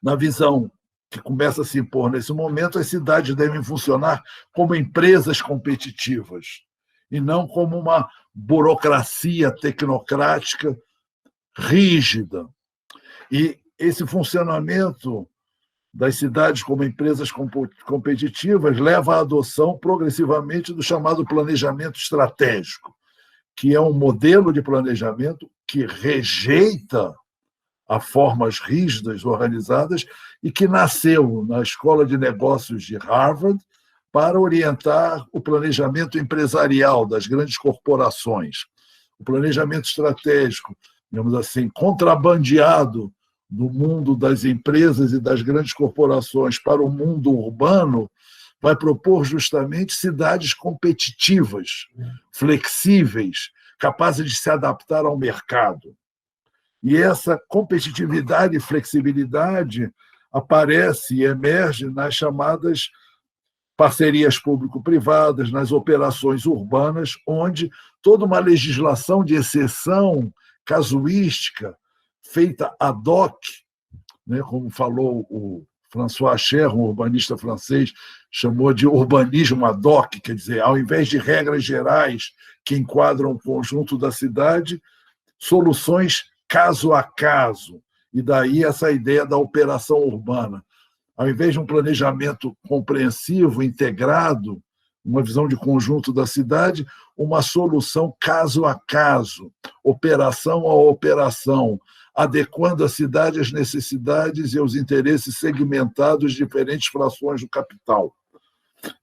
Na visão que começa a se impor nesse momento, as cidades devem funcionar como empresas competitivas e não como uma burocracia tecnocrática rígida. E esse funcionamento das cidades como empresas competitivas leva à adoção progressivamente do chamado planejamento estratégico, que é um modelo de planejamento que rejeita a formas rígidas, organizadas, e que nasceu na Escola de Negócios de Harvard para orientar o planejamento empresarial das grandes corporações. O planejamento estratégico, digamos assim, contrabandeado do mundo das empresas e das grandes corporações para o mundo urbano, vai propor justamente cidades competitivas, flexíveis, capazes de se adaptar ao mercado. E essa competitividade e flexibilidade aparece e emerge nas chamadas parcerias público-privadas, nas operações urbanas, onde toda uma legislação de exceção, casuística, feita ad hoc, né, como falou o François Cher, um urbanista francês, chamou de urbanismo ad hoc, quer dizer, ao invés de regras gerais que enquadram o conjunto da cidade, soluções caso a caso, e daí essa ideia da operação urbana. Ao invés de um planejamento compreensivo, integrado, uma visão de conjunto da cidade, uma solução caso a caso, operação a operação, adequando a cidade às necessidades e aos interesses segmentados de diferentes frações do capital.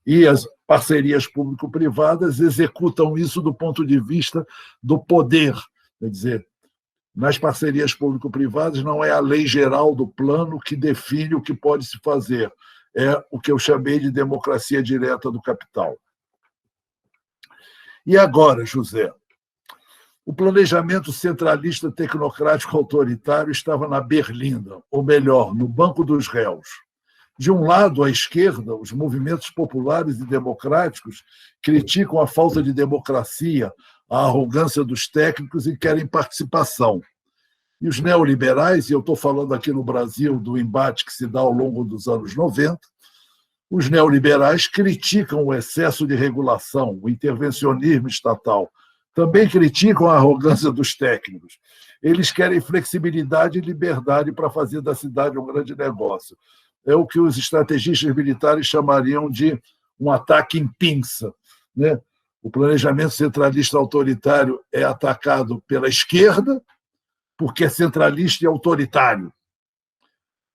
E as parcerias público-privadas executam isso do ponto de vista do poder, quer dizer, nas parcerias público-privadas não é a lei geral do plano que define o que pode se fazer, é o que eu chamei de democracia direta do capital. E agora, José, o planejamento centralista tecnocrático autoritário estava na berlinda, ou melhor, no banco dos réus. De um lado, à esquerda, os movimentos populares e democráticos criticam a falta de democracia, a arrogância dos técnicos e querem participação. E os neoliberais, e eu estou falando aqui no Brasil do embate que se dá ao longo dos anos 90, os neoliberais criticam o excesso de regulação, o intervencionismo estatal, também criticam a arrogância dos técnicos. Eles querem flexibilidade e liberdade para fazer da cidade um grande negócio. é o que os estrategistas militares chamariam de um ataque em pinça, né? O planejamento centralista autoritário é atacado pela esquerda, porque é centralista e autoritário.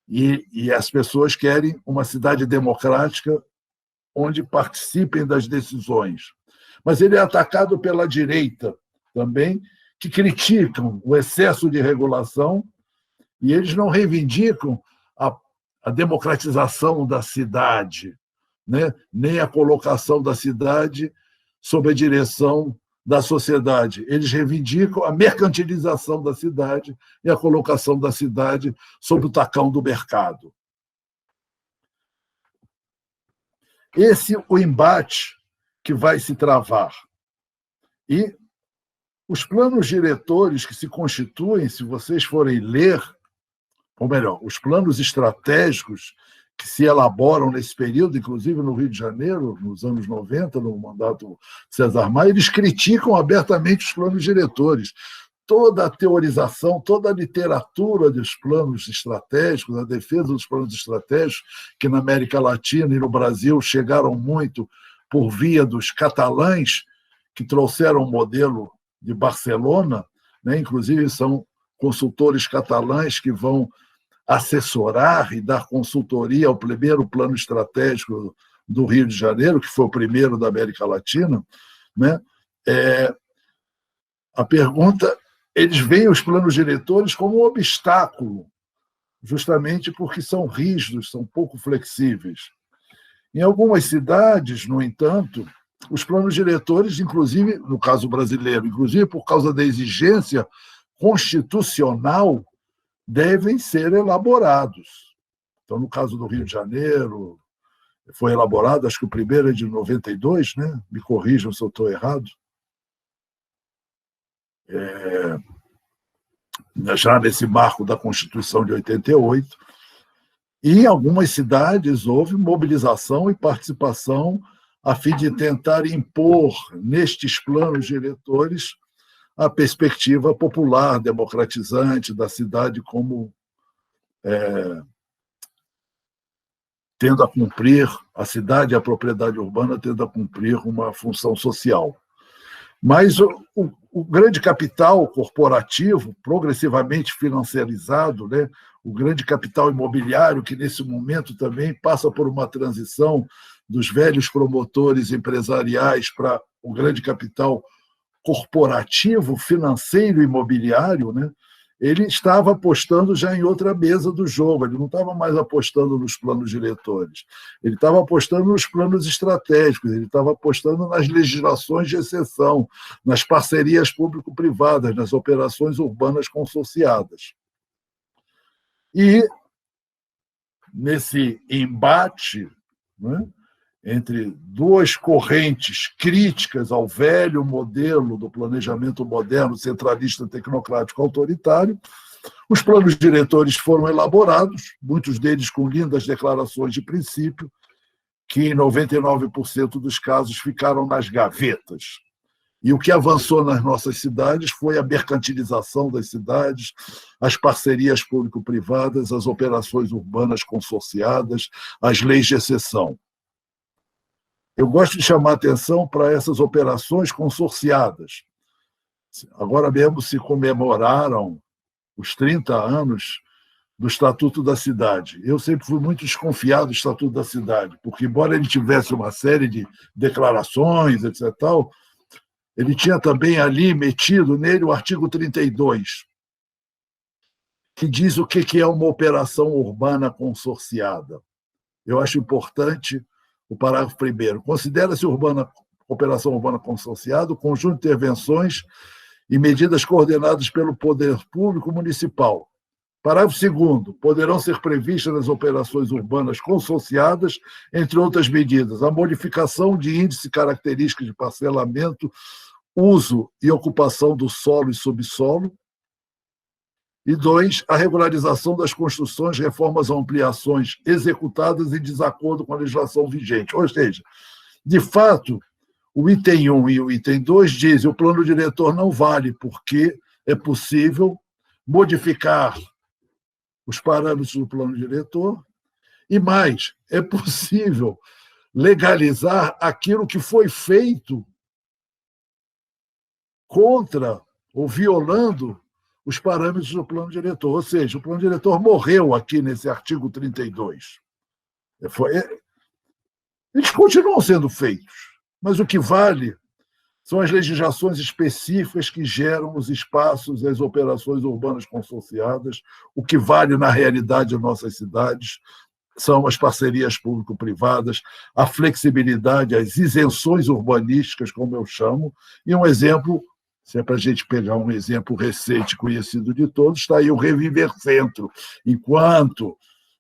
E as pessoas querem uma cidade democrática onde participem das decisões. Mas ele é atacado pela direita também, que criticam o excesso de regulação, e eles não reivindicam a democratização da cidade, né? Nem a colocação da cidade sob a direção da sociedade. Eles reivindicam a mercantilização da cidade e a colocação da cidade sob o tacão do mercado. Esse é o embate que vai se travar. E os planos diretores que se constituem, se vocês forem ler, ou melhor, os planos estratégicos que se elaboram nesse período, inclusive no Rio de Janeiro, nos anos 90, no mandato de César Maia, eles criticam abertamente os planos diretores. Toda a teorização, toda a literatura dos planos estratégicos, a defesa dos planos estratégicos, que na América Latina e no Brasil chegaram muito por via dos catalães, que trouxeram o modelo de Barcelona, né? Inclusive são consultores catalães que vão assessorar e dar consultoria ao primeiro plano estratégico do Rio de Janeiro, que foi o primeiro da América Latina, né? A pergunta, eles veem os planos diretores como um obstáculo, justamente porque são rígidos, são pouco flexíveis. Em algumas cidades, no entanto, os planos diretores, inclusive, no caso brasileiro, inclusive por causa da exigência constitucional, devem ser elaborados. Então, no caso do Rio de Janeiro, foi elaborado, acho que o primeiro é de 92, né? Me corrijam se eu estou errado. Já nesse marco da Constituição de 88. E em algumas cidades houve mobilização e participação a fim de tentar impor nestes planos diretores a perspectiva popular, democratizante da cidade como tendo a cumprir, a cidade e a propriedade urbana tendo a cumprir uma função social. Mas o grande capital corporativo, progressivamente financiarizado, né? O grande capital imobiliário, que nesse momento também passa por uma transição dos velhos promotores empresariais para o grande capital corporativo, financeiro, imobiliário, né? Ele estava apostando já em outra mesa do jogo, ele não estava mais apostando nos planos diretores, ele estava apostando nos planos estratégicos, ele estava apostando nas legislações de exceção, nas parcerias público-privadas, nas operações urbanas consorciadas. E, nesse embate, né, entre duas correntes críticas ao velho modelo do planejamento moderno, centralista, tecnocrático, autoritário, os planos diretores foram elaborados, muitos deles com lindas declarações de princípio, que em 99% dos casos ficaram nas gavetas. E o que avançou nas nossas cidades foi a mercantilização das cidades, as parcerias público-privadas, as operações urbanas consorciadas, as leis de exceção. Eu gosto de chamar a atenção para essas operações consorciadas. Agora mesmo se comemoraram os 30 anos do Estatuto da Cidade. Eu sempre fui muito desconfiado do Estatuto da Cidade, porque, embora ele tivesse uma série de declarações, etc., ele tinha também ali metido nele o artigo 32, que diz o que é uma operação urbana consorciada. Eu acho importante o parágrafo 1º. Considera-se operação urbana consorciada o conjunto de intervenções e medidas coordenadas pelo poder público municipal. Parágrafo 2º. Poderão ser previstas nas operações urbanas consorciadas, entre outras medidas, a modificação de índice e características de parcelamento, uso e ocupação do solo e subsolo. E 2, a regularização das construções, reformas ou ampliações executadas em desacordo com a legislação vigente. Ou seja, de fato, o item 1 e o item 2 dizem que o plano diretor não vale, porque é possível modificar os parâmetros do plano diretor E mais, é possível legalizar aquilo que foi feito contra ou violando os parâmetros do plano diretor. Ou seja, o plano diretor morreu aqui nesse artigo 32. Eles continuam sendo feitos, mas o que vale são as legislações específicas que geram os espaços e as operações urbanas consorciadas. O que vale na realidade de nossas cidades são as parcerias público-privadas, a flexibilidade, as isenções urbanísticas, como eu chamo, e um exemplo, se é para a gente pegar um exemplo recente, conhecido de todos, está aí o Reviver Centro. Enquanto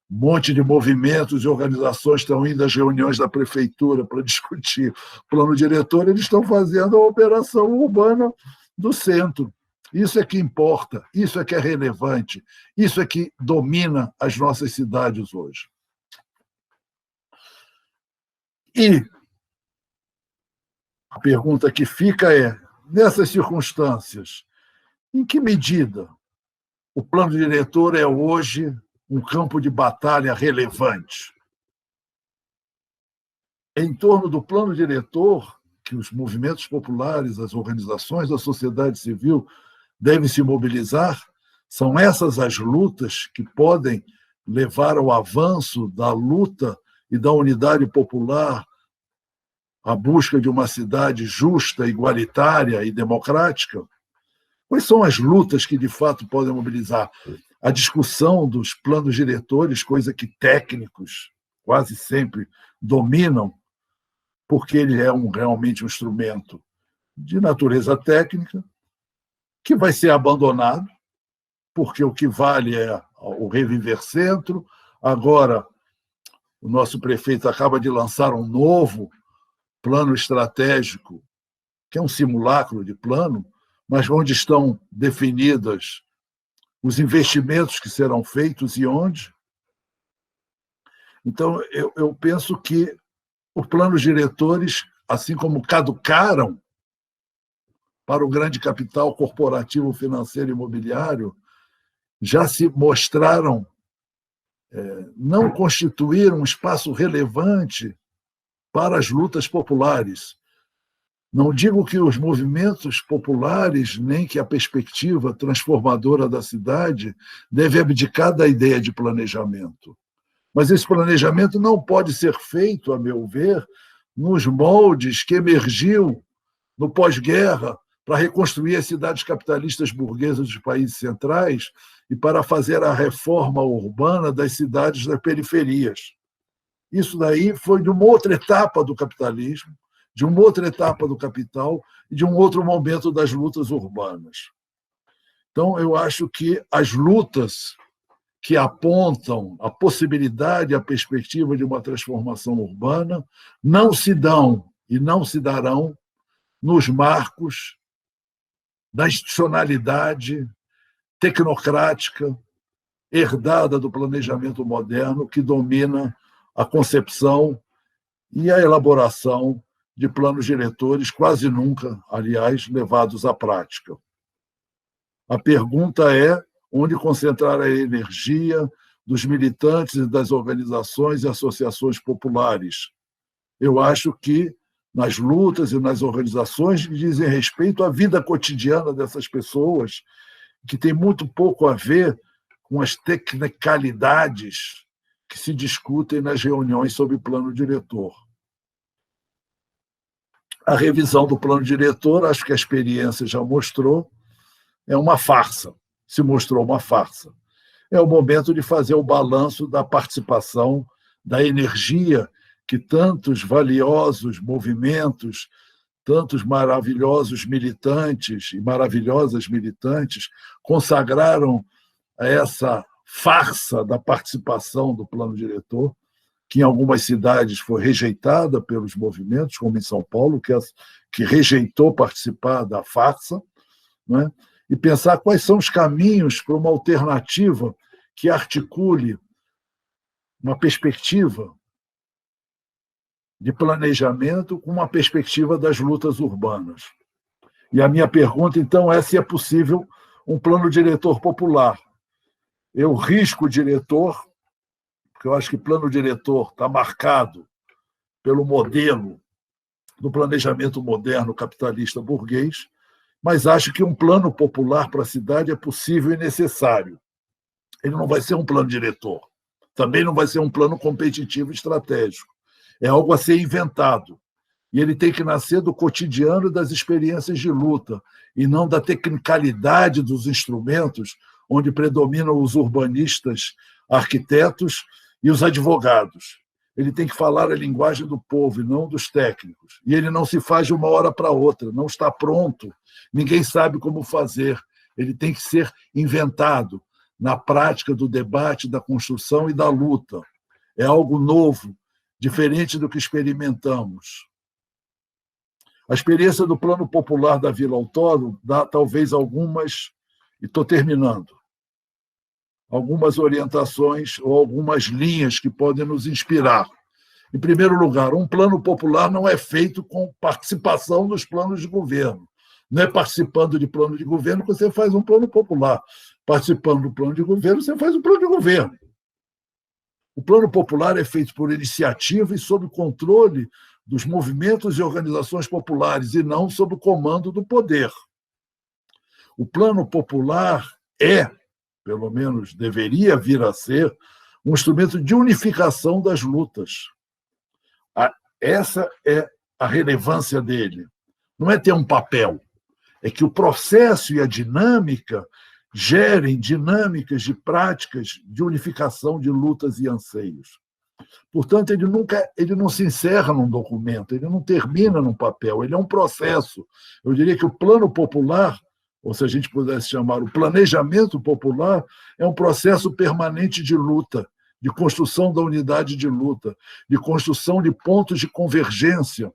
um monte de movimentos e organizações estão indo às reuniões da prefeitura para discutir plano diretor, eles estão fazendo a operação urbana do centro. Isso é que importa, isso é que é relevante, isso é que domina as nossas cidades hoje. E a pergunta que fica é, nessas circunstâncias, em que medida o plano diretor é hoje um campo de batalha relevante? É em torno do plano diretor que os movimentos populares, as organizações da sociedade civil devem se mobilizar? São essas as lutas que podem levar ao avanço da luta e da unidade popular, à busca de uma cidade justa, igualitária e democrática? Quais são as lutas que, de fato, podem mobilizar? A discussão dos planos diretores, coisa que técnicos quase sempre dominam, porque ele é realmente um instrumento de natureza técnica, que vai ser abandonado, porque o que vale é o Reviver Centro. Agora, o nosso prefeito acaba de lançar um novo plano estratégico, que é um simulacro de plano, mas onde estão definidas os investimentos que serão feitos e onde. Então, eu penso que os planos diretores, assim como caducaram para o grande capital corporativo, financeiro e imobiliário, já se mostraram não constituir um espaço relevante para as lutas populares. Não digo que os movimentos populares, nem que a perspectiva transformadora da cidade deve abdicar da ideia de planejamento. Mas esse planejamento não pode ser feito, a meu ver, nos moldes que emergiu no pós-guerra para reconstruir as cidades capitalistas burguesas dos países centrais e para fazer a reforma urbana das cidades das periferias. Isso daí foi de uma outra etapa do capitalismo, de uma outra etapa do capital e de um outro momento das lutas urbanas. Então, eu acho que as lutas que apontam a possibilidade, a perspectiva de uma transformação urbana não se dão e não se darão nos marcos da institucionalidade tecnocrática herdada do planejamento moderno que domina a concepção e a elaboração de planos diretores, quase nunca, aliás, levados à prática. A pergunta é onde concentrar a energia dos militantes e das organizações e associações populares. Eu acho que nas lutas e nas organizações que dizem respeito à vida cotidiana dessas pessoas, que tem muito pouco a ver com as tecnicalidades que se discutem nas reuniões sobre plano diretor. A revisão do plano diretor, acho que a experiência já mostrou, é uma farsa, se mostrou uma farsa. É o momento de fazer o balanço da participação, da energia que tantos valiosos movimentos, tantos maravilhosos militantes e maravilhosas militantes consagraram a essa farsa da participação do plano diretor, que em algumas cidades foi rejeitada pelos movimentos, como em São Paulo, que rejeitou participar da farsa, não é? E pensar quais são os caminhos para uma alternativa que articule uma perspectiva de planejamento com uma perspectiva das lutas urbanas. E a minha pergunta, então, é se é possível um plano diretor popular. Eu risco o diretor, porque eu acho que plano diretor está marcado pelo modelo do planejamento moderno capitalista burguês, mas acho que um plano popular para a cidade é possível e necessário. Ele não vai ser um plano diretor, também não vai ser um plano competitivo estratégico. É algo a ser inventado. E ele tem que nascer do cotidiano e das experiências de luta, e não da tecnicalidade dos instrumentos, onde predominam os urbanistas, arquitetos e os advogados. Ele tem que falar a linguagem do povo e não dos técnicos. E ele não se faz de uma hora para outra, não está pronto, ninguém sabe como fazer. Ele tem que ser inventado na prática do debate, da construção e da luta. É algo novo, diferente do que experimentamos. A experiência do Plano Popular da Vila Autódromo dá talvez algumas, e estou terminando, algumas orientações ou algumas linhas que podem nos inspirar. Em primeiro lugar, um plano popular não é feito com participação nos planos de governo. Não é participando de plano de governo que você faz um plano popular. Participando do plano de governo, você faz um plano de governo. O plano popular é feito por iniciativa e sob controle dos movimentos e organizações populares, e não sob o comando do poder. O plano popular é, pelo menos deveria vir a ser, um instrumento de unificação das lutas. Essa é a relevância dele. Não é ter um papel, é que o processo e a dinâmica gerem dinâmicas de práticas de unificação de lutas e anseios. Portanto, ele não se encerra num documento, ele não termina num papel, ele é um processo. Eu diria que o plano popular, ou se a gente pudesse chamar o planejamento popular, é um processo permanente de luta, de construção da unidade de luta, de construção de pontos de convergência,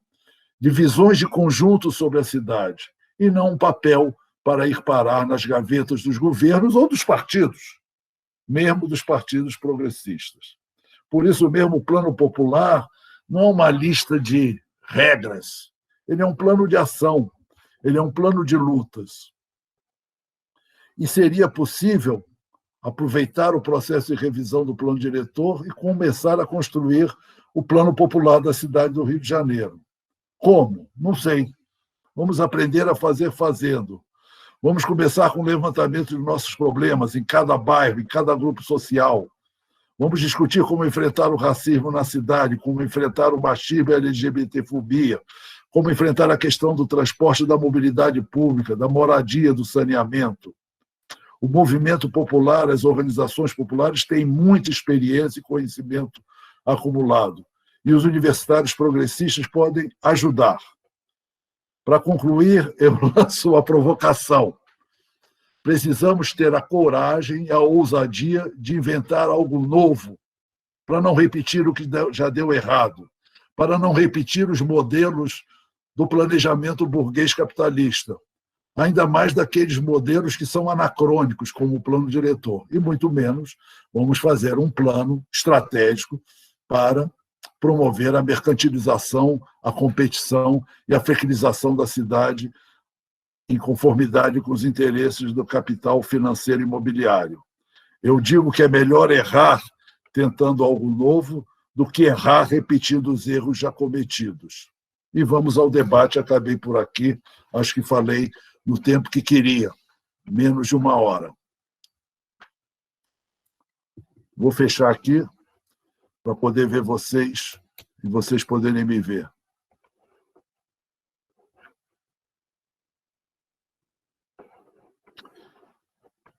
de visões de conjunto sobre a cidade, e não um papel para ir parar nas gavetas dos governos ou dos partidos, mesmo dos partidos progressistas. Por isso mesmo, o plano popular não é uma lista de regras, ele é um plano de ação, ele é um plano de lutas. E seria possível aproveitar o processo de revisão do plano diretor e começar a construir o plano popular da cidade do Rio de Janeiro. Como? Não sei. Vamos aprender a fazer fazendo. Vamos começar com o levantamento de nossos problemas em cada bairro, em cada grupo social. Vamos discutir como enfrentar o racismo na cidade, como enfrentar o machismo e a LGBTfobia, como enfrentar a questão do transporte, da mobilidade pública, da moradia, do saneamento. O movimento popular, as organizações populares têm muita experiência e conhecimento acumulado, e os universitários progressistas podem ajudar. Para concluir, eu lanço a provocação. Precisamos ter a coragem e a ousadia de inventar algo novo, para não repetir o que já deu errado, para não repetir os modelos do planejamento burguês capitalista, ainda mais daqueles modelos que são anacrônicos, como o plano diretor, e muito menos vamos fazer um plano estratégico para promover a mercantilização, a competição e a fertilização da cidade em conformidade com os interesses do capital financeiro e imobiliário. Eu digo que é melhor errar tentando algo novo do que errar repetindo os erros já cometidos. E vamos ao debate, acabei por aqui, acho que falei no tempo que queria, menos de 1 hora. Vou fechar aqui para poder ver vocês e vocês poderem me ver.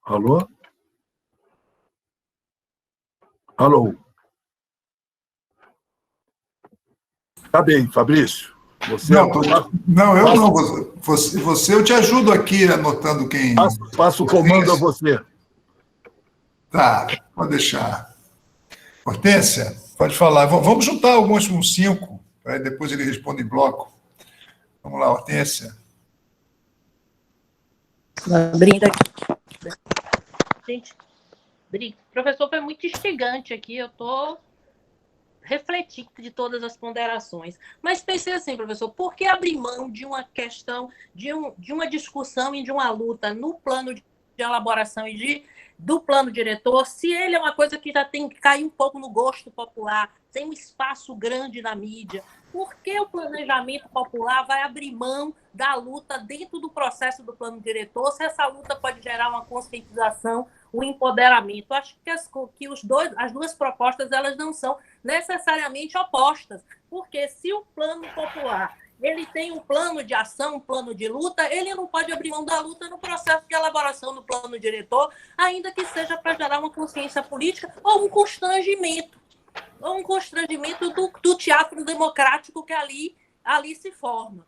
Alô? Alô? Tá bem, Fabrício. Você não, eu não. Você, eu te ajudo aqui anotando quem... Passo o comando a você. Tá, pode deixar. Hortência, pode falar. Vamos juntar alguns com 5, aí depois ele responde em bloco. Vamos lá, Hortência. Abrindo aqui. Gente, professor, foi muito instigante aqui. Eu estou refletindo de todas as ponderações. Mas pensei assim, professor, por que abrir mão de uma questão, de uma discussão e de uma luta no plano de elaboração e de do plano diretor, se ele é uma coisa que já tem que cair um pouco no gosto popular, tem um espaço grande na mídia, por que o planejamento popular vai abrir mão da luta dentro do processo do plano diretor, se essa luta pode gerar uma conscientização, um empoderamento? Acho que as duas propostas elas não são necessariamente opostas, porque se o plano popular ele tem um plano de ação, um plano de luta, ele não pode abrir mão da luta no processo de elaboração do plano diretor, ainda que seja para gerar uma consciência política ou um constrangimento do teatro democrático que ali se forma.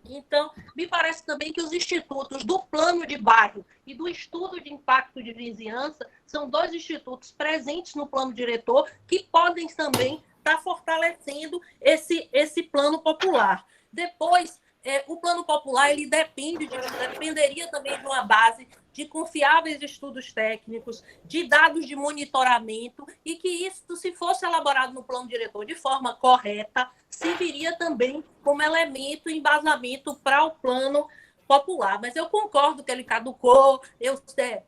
Então, me parece também que os institutos do plano de bairro e do estudo de impacto de vizinhança são dois institutos presentes no plano diretor que podem também estar fortalecendo esse plano popular. Depois, o plano popular ele dependeria também de uma base de confiáveis estudos técnicos, de dados de monitoramento, e que isso, se fosse elaborado no plano diretor de forma correta, serviria também como elemento e embasamento para o plano popular. Mas eu concordo que ele caducou,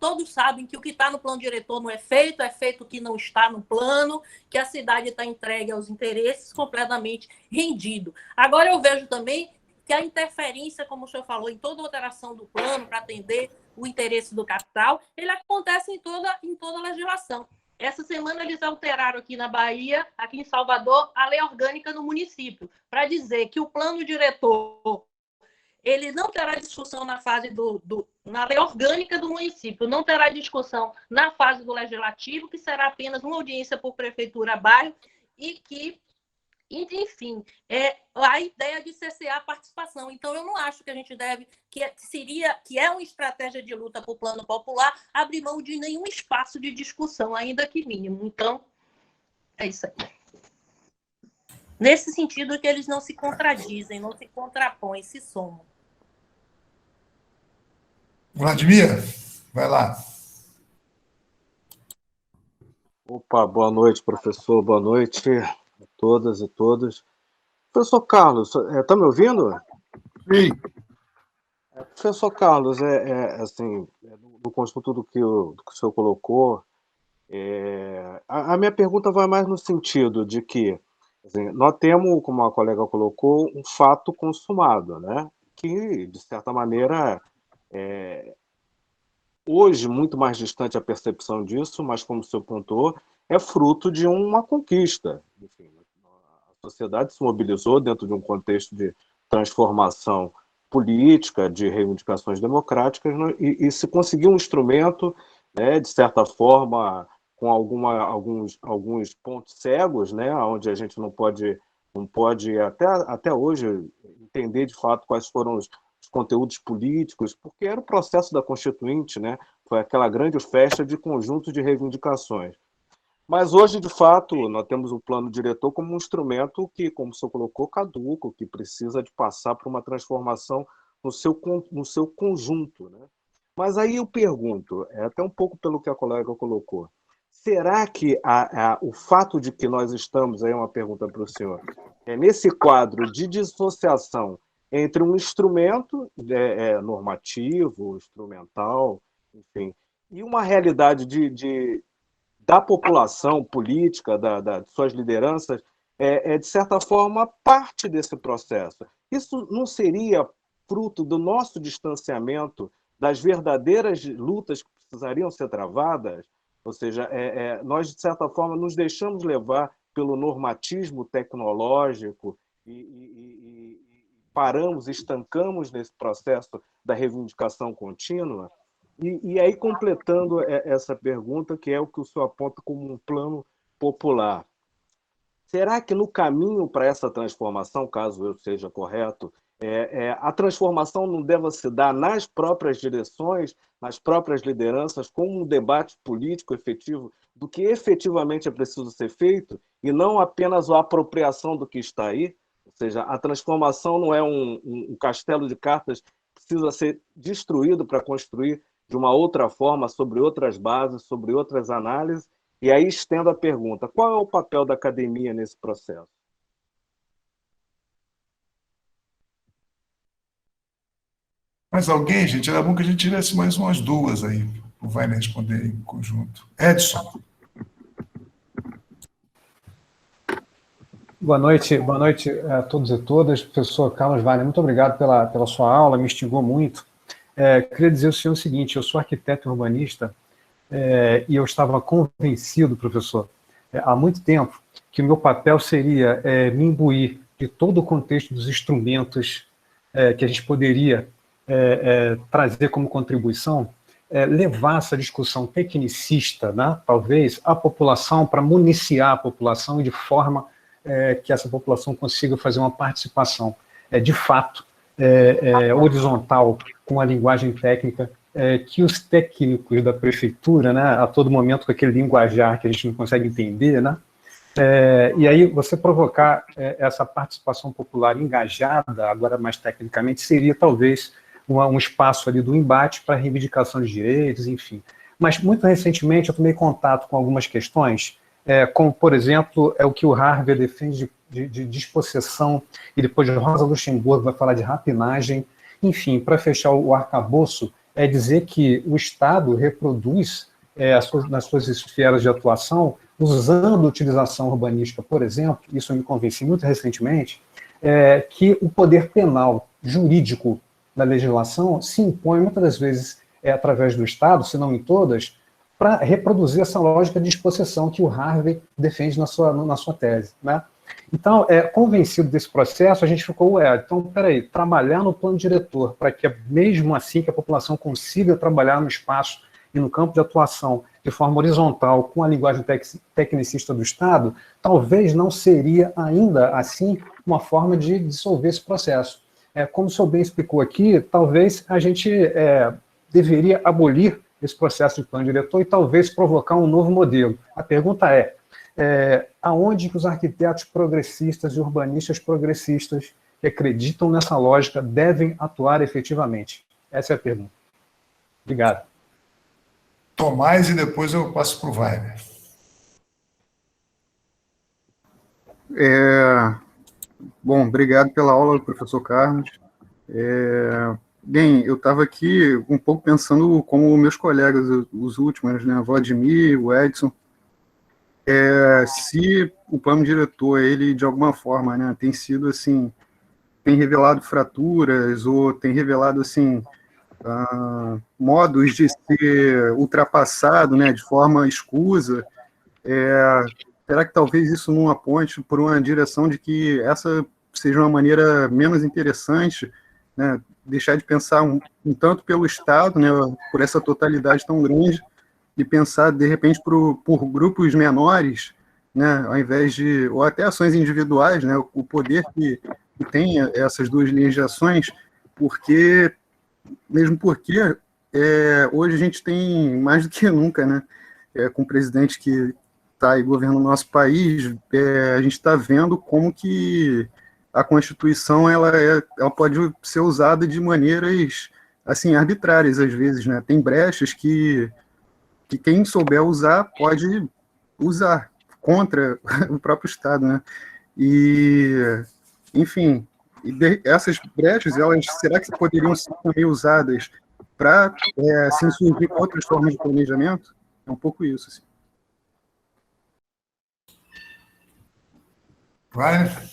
todos sabem que o que está no plano diretor não é feito o que não está no plano, que a cidade está entregue aos interesses completamente rendido. Agora eu vejo também que a interferência, como o senhor falou, em toda alteração do plano para atender o interesse do capital, ele acontece em toda a legislação. Essa semana eles alteraram aqui na Bahia, aqui em Salvador, a lei orgânica do município, para dizer que o plano diretor ele não terá discussão na fase na lei orgânica do município, não terá discussão na fase do legislativo, que será apenas uma audiência por prefeitura bairro, e que, enfim, a ideia de cessear a participação. Então, eu não acho que a gente deve, que é uma estratégia de luta para o plano popular, abrir mão de nenhum espaço de discussão, ainda que mínimo. Então, é isso aí. Nesse sentido que eles não se contradizem, não se contrapõem, se somam. Vladimir, vai lá. Opa, boa noite, professor, boa noite a todas e todos. Professor Carlos, está me ouvindo? Sim. Professor Carlos, assim, no conjunto do que o senhor colocou, a minha pergunta vai mais no sentido de que assim, nós temos, como a colega colocou, um fato consumado, né? Que, de certa maneira, hoje, muito mais distante a percepção disso, mas, como o senhor pontuou, é fruto de uma conquista. Enfim, a sociedade se mobilizou dentro de um contexto de transformação política, de reivindicações democráticas, né, e se conseguiu um instrumento, né, de certa forma, com alguns pontos cegos, né, onde a gente não pode até hoje entender de fato quais foram os conteúdos políticos, porque era o processo da Constituinte, né? Foi aquela grande festa de conjunto de reivindicações. Mas hoje, de fato, nós temos o plano diretor como um instrumento que, como o senhor colocou, caduco, que precisa de passar por uma transformação no seu conjunto, né? Mas aí eu pergunto, até um pouco pelo que a colega colocou, será que o fato de que nós estamos, aí é uma pergunta para o senhor, nesse quadro de dissociação entre um instrumento normativo, instrumental, enfim, e uma realidade da população política, de suas lideranças, de certa forma, parte desse processo. Isso não seria fruto do nosso distanciamento das verdadeiras lutas que precisariam ser travadas? Ou seja, nós, de certa forma, nos deixamos levar pelo normatismo tecnológico e paramos, estancamos nesse processo da reivindicação contínua. E aí, completando essa pergunta, que é o que o senhor aponta como um plano popular, será que no caminho para essa transformação, caso eu seja correto, a transformação não deve se dar nas próprias direções, nas próprias lideranças, com um debate político efetivo do que efetivamente é preciso ser feito, e não apenas a apropriação do que está aí? Ou seja, a transformação não é um castelo de cartas que precisa ser destruído para construir de uma outra forma, sobre outras bases, sobre outras análises. E aí estendo a pergunta, qual é o papel da academia nesse processo? Mais alguém, gente? Era bom que a gente tivesse mais umas duas aí, o Wagner responder em conjunto. Edson. Boa noite a todos e todas. Professor Carlos Wagner, muito obrigado pela sua aula, me instigou muito. Queria dizer ao senhor o seguinte, eu sou arquiteto urbanista e eu estava convencido, professor, há muito tempo, que o meu papel seria me imbuir de todo o contexto dos instrumentos que a gente poderia trazer como contribuição, levar essa discussão tecnicista, né, talvez, à população, para municiar a população e de forma que essa população consiga fazer uma participação, de fato, horizontal, com a linguagem técnica, que os técnicos da prefeitura, né, a todo momento com aquele linguajar que a gente não consegue entender, né, e aí você provocar essa participação popular engajada, agora mais tecnicamente, seria talvez um espaço ali do embate para reivindicação de direitos, enfim. Mas, muito recentemente, eu tomei contato com algumas questões, como, por exemplo, o que o Harvey defende de despossessão, e depois Rosa Luxemburgo vai falar de rapinagem. Enfim, para fechar o arcabouço, dizer que o Estado reproduz nas suas esferas de atuação, usando a utilização urbanística, por exemplo, isso eu me convenci muito recentemente, que o poder penal, jurídico da legislação se impõe muitas das vezes através do Estado, se não em todas, para reproduzir essa lógica de dispossessão que o Harvey defende na sua tese, né? Então, convencido desse processo, a gente ficou, então, peraí, trabalhar no plano diretor, para que, mesmo assim, que a população consiga trabalhar no espaço e no campo de atuação de forma horizontal, com a linguagem tecnicista do Estado, talvez não seria ainda, assim, uma forma de dissolver esse processo. Como o senhor bem explicou aqui, talvez a gente deveria abolir esse processo de plano diretor e talvez provocar um novo modelo. A pergunta aonde que os arquitetos progressistas e urbanistas progressistas que acreditam nessa lógica devem atuar efetivamente? Essa é a pergunta. Obrigado. Tomás, e depois eu passo para o Wagner. Bom, obrigado pela aula, professor Carlos. Bem, eu estava aqui um pouco pensando como meus colegas, os últimos, né, Vladimir, o Edson, se o plano diretor, ele, de alguma forma, né, tem sido, assim, tem revelado fraturas, ou tem revelado, assim, modos de ser ultrapassado, né, de forma escusa, será que talvez isso não aponte por uma direção de que essa seja uma maneira menos interessante, né, deixar de pensar um tanto pelo Estado, né, por essa totalidade tão grande, e pensar, de repente, por grupos menores, né, ao invés de, ou até ações individuais, né, o poder que tem essas duas linhas de ações, mesmo porque hoje a gente tem, mais do que nunca, né, com o presidente que está aí governando o nosso país, a gente está vendo como que a Constituição ela pode ser usada de maneiras assim, arbitrárias, às vezes, né? Tem brechas que quem souber usar pode usar contra o próprio Estado, né? E, enfim, essas brechas, será que poderiam ser também usadas para se insurgir outras formas de planejamento? É um pouco isso, assim. Vai?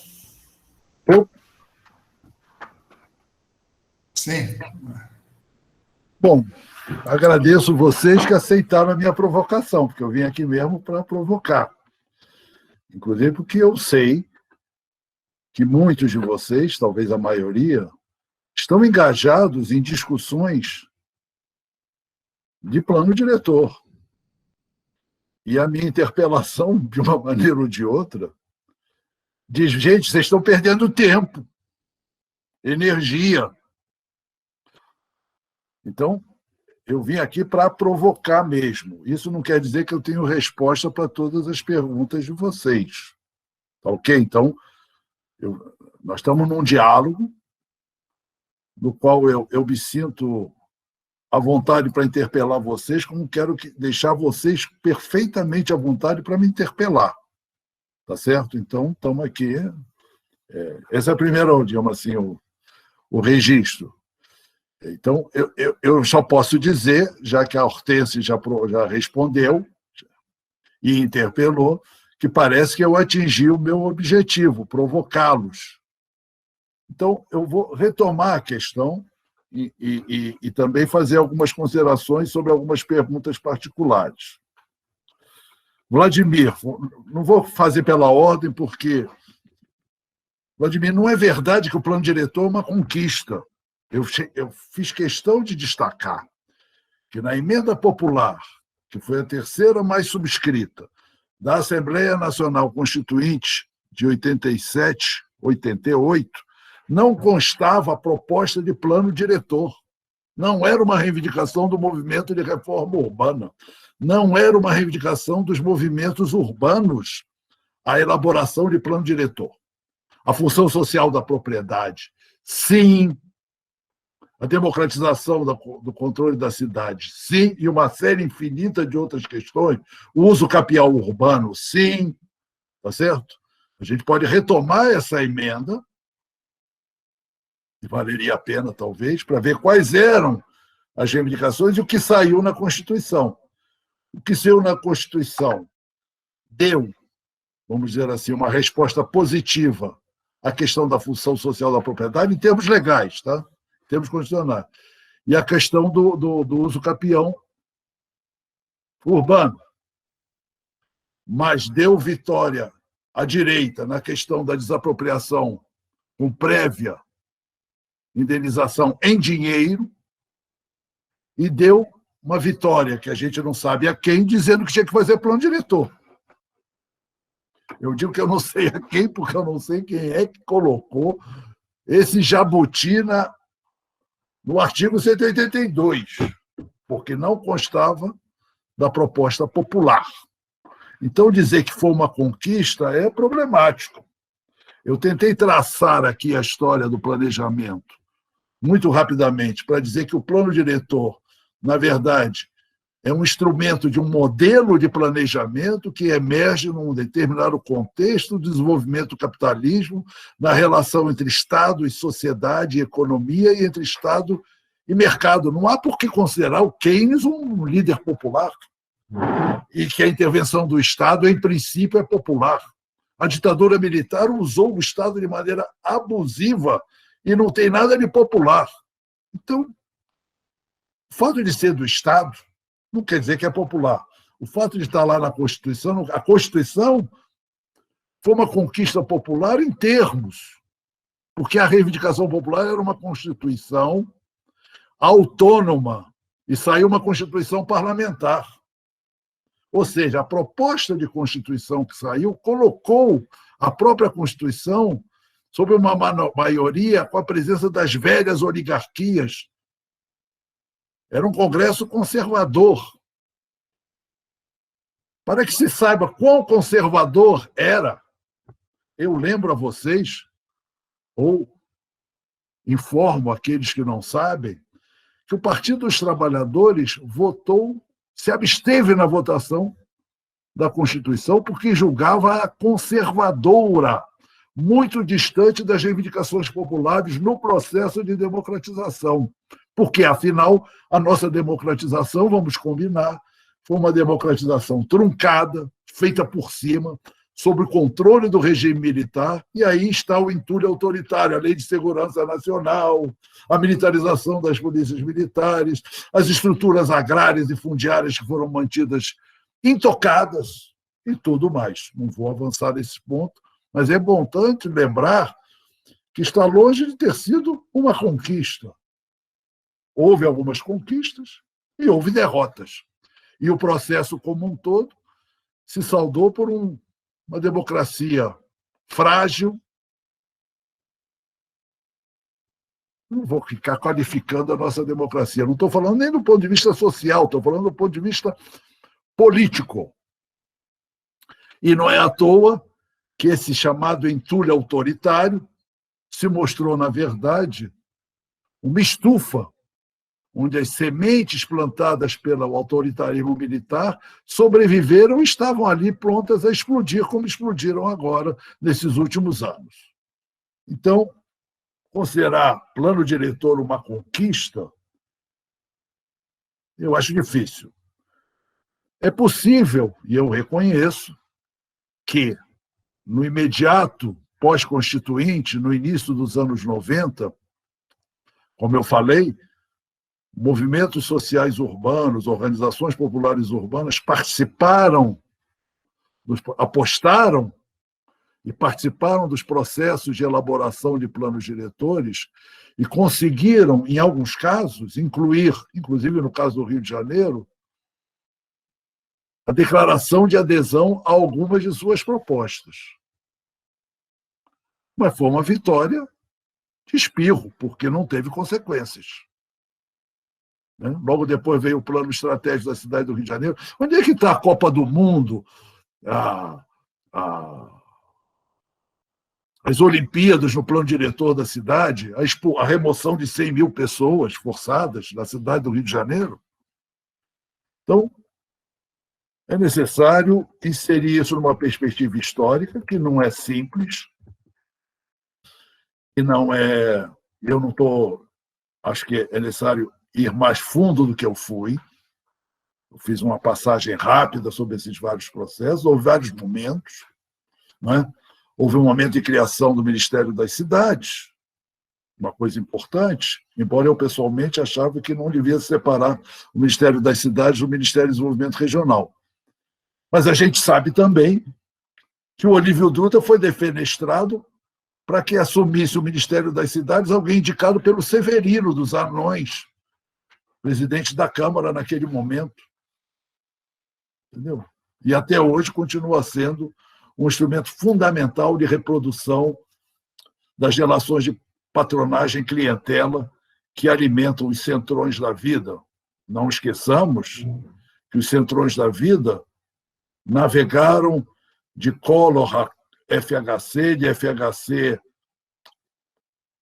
Sim. Bom, agradeço vocês que aceitaram a minha provocação, porque eu vim aqui mesmo para provocar. Inclusive porque eu sei que muitos de vocês, talvez a maioria, estão engajados em discussões de plano diretor. E a minha interpelação, de uma maneira ou de outra, diz, gente, vocês estão perdendo tempo, energia. Então, eu vim aqui para provocar mesmo. Isso não quer dizer que eu tenho resposta para todas as perguntas de vocês. Tá ok? Então, nós estamos num diálogo no qual eu me sinto à vontade para interpelar vocês, como quero deixar vocês perfeitamente à vontade para me interpelar. Tá certo? Então, estamos aqui. Esse é o primeiro, digamos assim, o registro. Então, eu só posso dizer, já que a Hortência já respondeu e interpelou, que parece que eu atingi o meu objetivo, provocá-los. Então, eu vou retomar a questão e também fazer algumas considerações sobre algumas perguntas particulares. Vladimir, não vou fazer pela ordem, porque, Vladimir, não é verdade que o plano diretor é uma conquista. Eu fiz questão de destacar que na emenda popular, que foi a terceira mais subscrita, da Assembleia Nacional Constituinte de 87, 88, não constava a proposta de plano diretor. Não era uma reivindicação do movimento de reforma urbana. Não era uma reivindicação dos movimentos urbanos a elaboração de plano diretor. A função social da propriedade, sim. A democratização do controle da cidade, sim. E uma série infinita de outras questões. O uso capial urbano, sim. Tá certo? A gente pode retomar essa emenda, e valeria a pena, talvez, para ver quais eram as reivindicações e o que saiu na Constituição. O que saiu na Constituição deu, vamos dizer assim, uma resposta positiva à questão da função social da propriedade em termos legais, tá? Em termos constitucionais. E a questão do uso capião urbano. Mas deu vitória à direita na questão da desapropriação com prévia indenização em dinheiro e deu uma vitória que a gente não sabe a quem, dizendo que tinha que fazer plano diretor. Eu digo que eu não sei a quem, porque eu não sei quem é que colocou esse jabuti no artigo 182, porque não constava da proposta popular. Então, dizer que foi uma conquista é problemático. Eu tentei traçar aqui a história do planejamento muito rapidamente, para dizer que o plano diretor, na verdade, é um instrumento de um modelo de planejamento que emerge num determinado contexto do desenvolvimento do capitalismo, na relação entre Estado e sociedade e economia, e entre Estado e mercado. Não há por que considerar o Keynes um líder popular e que a intervenção do Estado, em princípio, é popular. A ditadura militar usou o Estado de maneira abusiva e não tem nada de popular. Então, o fato de ser do Estado não quer dizer que é popular. O fato de estar lá na Constituição, a Constituição foi uma conquista popular em termos, porque a reivindicação popular era uma Constituição autônoma e saiu uma Constituição parlamentar. Ou seja, a proposta de Constituição que saiu colocou a própria Constituição sob uma maioria com a presença das velhas oligarquias. Era um Congresso conservador. Para que se saiba quão conservador era, eu lembro a vocês, ou informo aqueles que não sabem, que o Partido dos Trabalhadores se absteve na votação da Constituição porque julgava-a conservadora, muito distante das reivindicações populares no processo de democratização. Porque, afinal, a nossa democratização, vamos combinar, foi uma democratização truncada, feita por cima, sob o controle do regime militar, e aí está o entulho autoritário, a Lei de Segurança Nacional, a militarização das polícias militares, as estruturas agrárias e fundiárias que foram mantidas intocadas e tudo mais. Não vou avançar nesse ponto, mas é importante lembrar que está longe de ter sido uma conquista. Houve algumas conquistas e houve derrotas. E o processo como um todo se saldou por uma democracia frágil. Não vou ficar qualificando a nossa democracia. Não estou falando nem do ponto de vista social, estou falando do ponto de vista político. E não é à toa que esse chamado entulho autoritário se mostrou, na verdade, uma estufa onde as sementes plantadas pelo autoritarismo militar sobreviveram e estavam ali prontas a explodir, como explodiram agora, nesses últimos anos. Então, considerar plano diretor uma conquista, eu acho difícil. É possível, e eu reconheço, que no imediato pós-constituinte, no início dos anos 90, como eu falei, movimentos sociais urbanos, organizações populares urbanas participaram, apostaram e participaram dos processos de elaboração de planos diretores e conseguiram, em alguns casos, incluir, inclusive no caso do Rio de Janeiro, a declaração de adesão a algumas de suas propostas. Mas foi uma vitória de espirro, porque não teve consequências. Logo depois veio o plano estratégico da cidade do Rio de Janeiro. Onde é que está a Copa do Mundo, as Olimpíadas no plano diretor da cidade, a remoção de 100 mil pessoas forçadas na cidade do Rio de Janeiro? Então, é necessário inserir isso numa perspectiva histórica, que não é simples, e não é... Eu não estou... Acho que é necessário ir mais fundo do que eu fui. Eu fiz uma passagem rápida sobre esses vários processos, houve vários momentos, né? Houve um momento de criação do Ministério das Cidades, uma coisa importante, embora eu pessoalmente achava que não devia separar o Ministério das Cidades do Ministério do Desenvolvimento Regional. Mas a gente sabe também que o Olívio Dutra foi defenestrado para que assumisse o Ministério das Cidades alguém indicado pelo Severino dos Anões, presidente da Câmara naquele momento. Entendeu? E até hoje continua sendo um instrumento fundamental de reprodução das relações de patronagem-clientela que alimentam os centrões da vida. Não esqueçamos que os centrões da vida navegaram de Collor a FHC, de FHC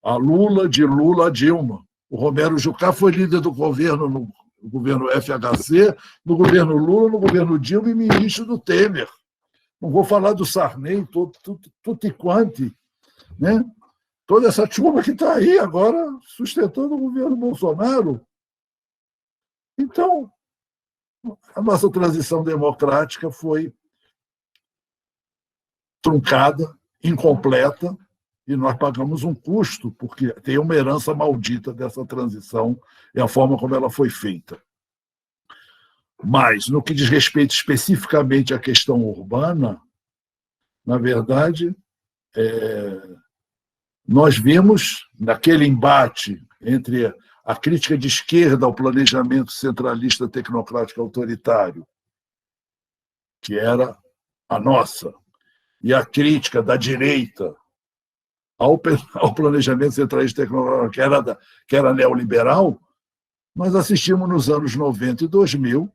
a Lula, de Lula a Dilma. O Romero Jucá foi líder do governo no governo FHC, no governo Lula, no governo Dilma e ministro do Temer. Não vou falar do Sarney, tutti quanti, né? Toda essa turma que está aí agora sustentando o governo Bolsonaro. Então, a nossa transição democrática foi truncada, incompleta, e nós pagamos um custo, porque tem uma herança maldita dessa transição e a forma como ela foi feita. Mas, no que diz respeito especificamente à questão urbana, na verdade, nós vimos, naquele embate entre a crítica de esquerda ao planejamento centralista tecnocrático autoritário, que era a nossa, e a crítica da direita ao planejamento centralista tecnocrático, que era neoliberal, nós assistimos nos anos 90 e 2000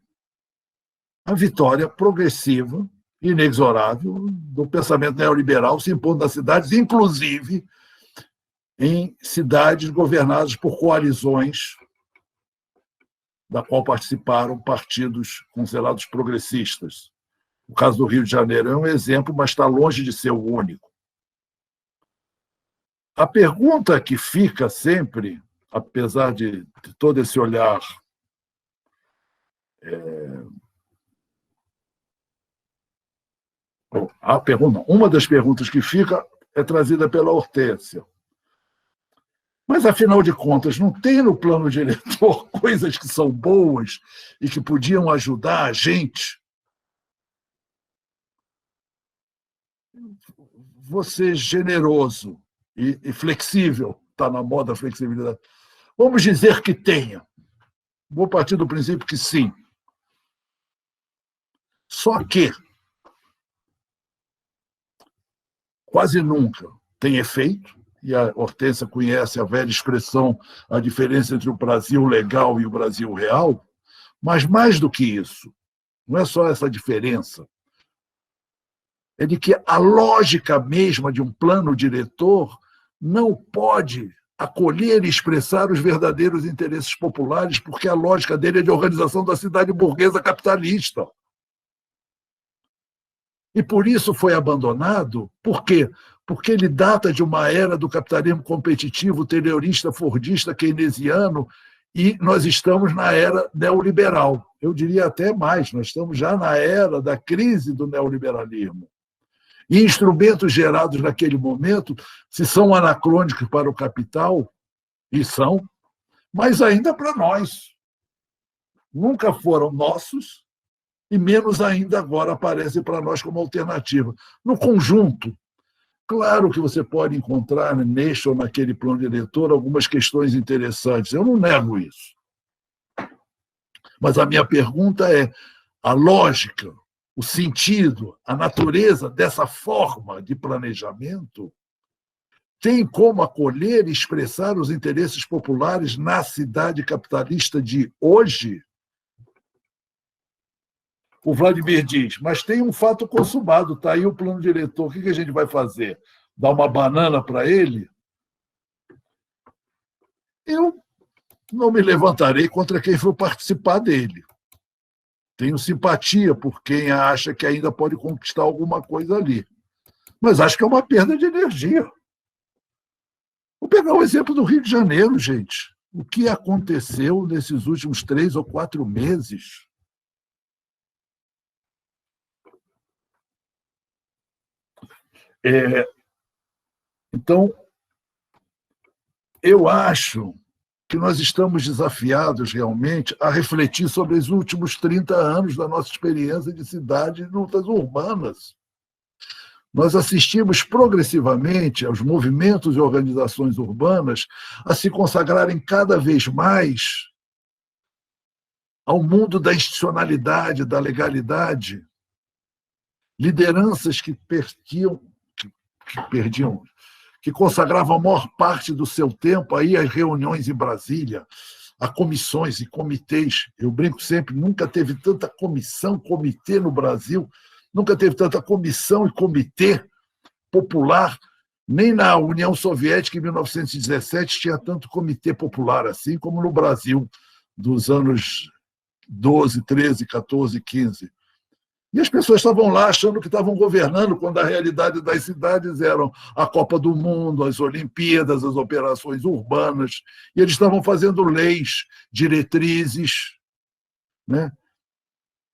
a vitória progressiva, inexorável, do pensamento neoliberal se impondo nas cidades, inclusive em cidades governadas por coalizões da qual participaram partidos considerados progressistas. O caso do Rio de Janeiro é um exemplo, mas está longe de ser o único. A pergunta que fica sempre, apesar de todo esse olhar uma das perguntas que fica é trazida pela Hortência. Mas, afinal de contas, não tem no plano diretor coisas que são boas e que podiam ajudar a gente? Você generoso e flexível, está na moda a flexibilidade. Vamos dizer que tenha. Vou partir do princípio que sim. Só que quase nunca tem efeito, e a Hortência conhece a velha expressão, a diferença entre o Brasil legal e o Brasil real, mas mais do que isso, não é só essa diferença, é de que a lógica mesma de um plano diretor não pode acolher e expressar os verdadeiros interesses populares, porque a lógica dele é de organização da cidade burguesa capitalista. E por isso foi abandonado. Por quê? porque ele data de uma era do capitalismo competitivo, terrorista, fordista, keynesiano, e nós estamos na era neoliberal. Eu diria até mais, nós estamos já na era da crise do neoliberalismo. E instrumentos gerados naquele momento, se são anacrônicos para o capital, e são, mas ainda para nós. Nunca foram nossos, e menos ainda agora aparecem para nós como alternativa. No conjunto, claro que você pode encontrar neste ou naquele plano diretor algumas questões interessantes, eu não nego isso. Mas a minha pergunta é: a lógica, o sentido, a natureza dessa forma de planejamento tem como acolher e expressar os interesses populares na cidade capitalista de hoje? O Vladimir diz, mas tem um fato consumado, está aí o plano diretor, o que a gente vai fazer? Dar uma banana para ele? Eu não me levantarei contra quem for participar dele. Tenho simpatia por quem acha que ainda pode conquistar alguma coisa ali. Mas acho que é uma perda de energia. Vou pegar o exemplo do Rio de Janeiro, gente. O que aconteceu nesses últimos 3 ou 4 meses? Então, eu acho que nós estamos desafiados realmente a refletir sobre os últimos 30 anos da nossa experiência de cidade e lutas urbanas. Nós assistimos progressivamente aos movimentos e organizações urbanas a se consagrarem cada vez mais ao mundo da institucionalidade, da legalidade, lideranças que consagravam a maior parte do seu tempo aí às reuniões em Brasília, a comissões e comitês. Eu brinco sempre, nunca teve tanta comissão, comitê no Brasil, nunca teve tanta comissão e comitê popular, nem na União Soviética, em 1917, tinha tanto comitê popular assim, como no Brasil, dos anos 12, 13, 14, 15. E as pessoas estavam lá achando que estavam governando, quando a realidade das cidades eram a Copa do Mundo, as Olimpíadas, as operações urbanas, e eles estavam fazendo leis, diretrizes, né?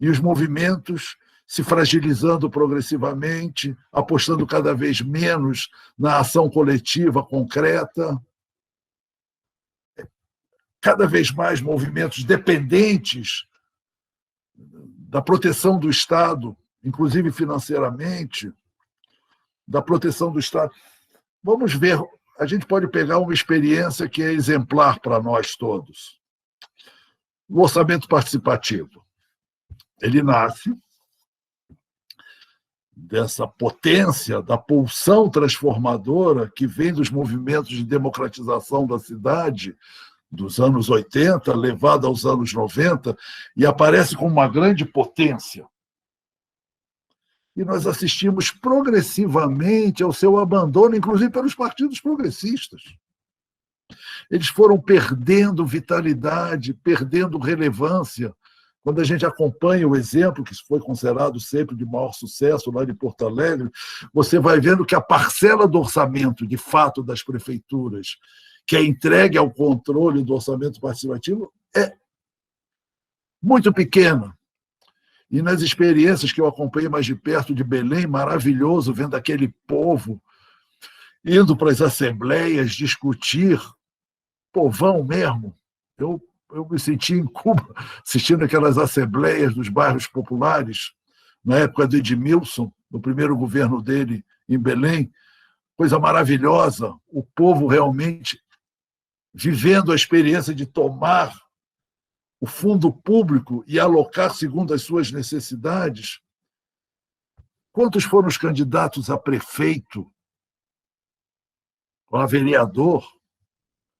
E os movimentos se fragilizando progressivamente, apostando cada vez menos na ação coletiva concreta, cada vez mais movimentos dependentes da proteção do Estado, inclusive financeiramente, da proteção do Estado. Vamos ver, a gente pode pegar uma experiência que é exemplar para nós todos. O orçamento participativo. Ele nasce dessa potência, da pulsão transformadora que vem dos movimentos de democratização da cidade, dos anos 80, levada aos anos 90, e aparece como uma grande potência. E nós assistimos progressivamente ao seu abandono, inclusive pelos partidos progressistas. Eles foram perdendo vitalidade, perdendo relevância. Quando a gente acompanha o exemplo, que foi considerado sempre de maior sucesso lá de Porto Alegre, você vai vendo que a parcela do orçamento, de fato, das prefeituras, que é entregue ao controle do orçamento participativo, é muito pequena. E nas experiências que eu acompanhei mais de perto de Belém, maravilhoso, vendo aquele povo indo para as assembleias discutir, povão mesmo. Eu me senti em Cuba, assistindo aquelas assembleias dos bairros populares, na época do Edmilson, no primeiro governo dele em Belém, coisa maravilhosa, o povo realmente vivendo a experiência de tomar o fundo público e alocar segundo as suas necessidades. Quantos foram os candidatos a prefeito, a vereador,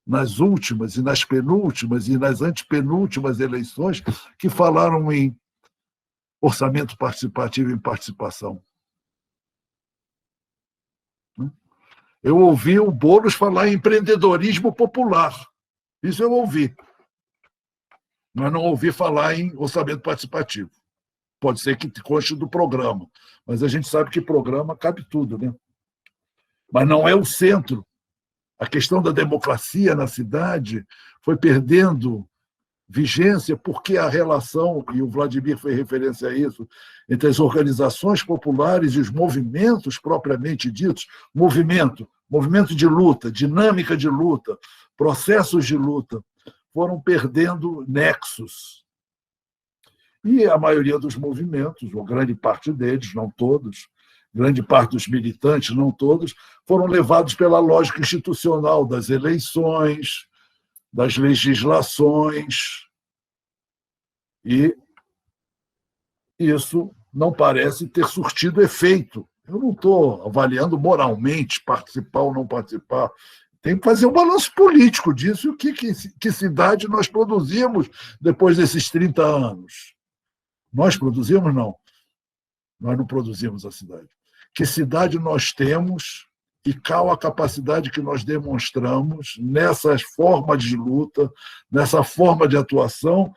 nas últimas e nas penúltimas e nas antepenúltimas eleições, que falaram em orçamento participativo e em participação? Eu ouvi o Boulos falar em empreendedorismo popular. Isso eu ouvi. Mas não ouvi falar em orçamento participativo. Pode ser que conste do programa, mas a gente sabe que programa cabe tudo, né? mas não é o centro. A questão da democracia na cidade foi perdendo vigência porque a relação, e o Vladimir fez referência a isso, entre as organizações populares e os movimentos propriamente ditos, movimento de luta, dinâmica de luta, processos de luta, foram perdendo nexos. E a maioria dos movimentos, ou grande parte deles, não todos, grande parte dos militantes, não todos, foram levados pela lógica institucional das eleições, das legislações, e isso não parece ter surtido efeito. Eu não estou avaliando moralmente participar ou não participar. Tem que fazer um balanço político disso e que cidade nós produzimos depois desses 30 anos. Nós produzimos? Não. Nós não produzimos a cidade. Que cidade nós temos e qual a capacidade que nós demonstramos nessa forma de luta, nessa forma de atuação,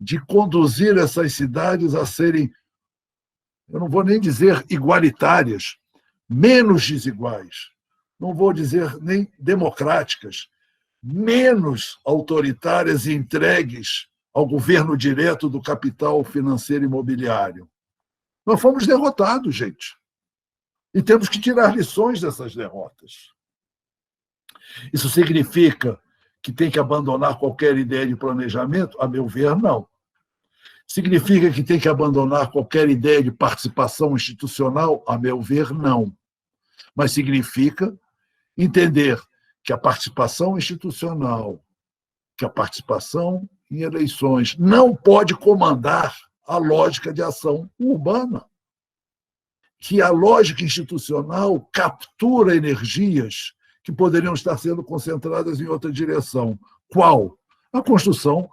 de conduzir essas cidades a serem, eu não vou nem dizer igualitárias, menos desiguais, não vou dizer nem democráticas, menos autoritárias e entregues ao governo direto do capital financeiro e imobiliário. Nós fomos derrotados, gente. E temos que tirar lições dessas derrotas. Isso significa que tem que abandonar qualquer ideia de planejamento? A meu ver, não. Significa que tem que abandonar qualquer ideia de participação institucional? A meu ver, não. Mas significa entender que a participação institucional, que a participação em eleições não pode comandar a lógica de ação urbana. Que a lógica institucional captura energias que poderiam estar sendo concentradas em outra direção. Qual? A construção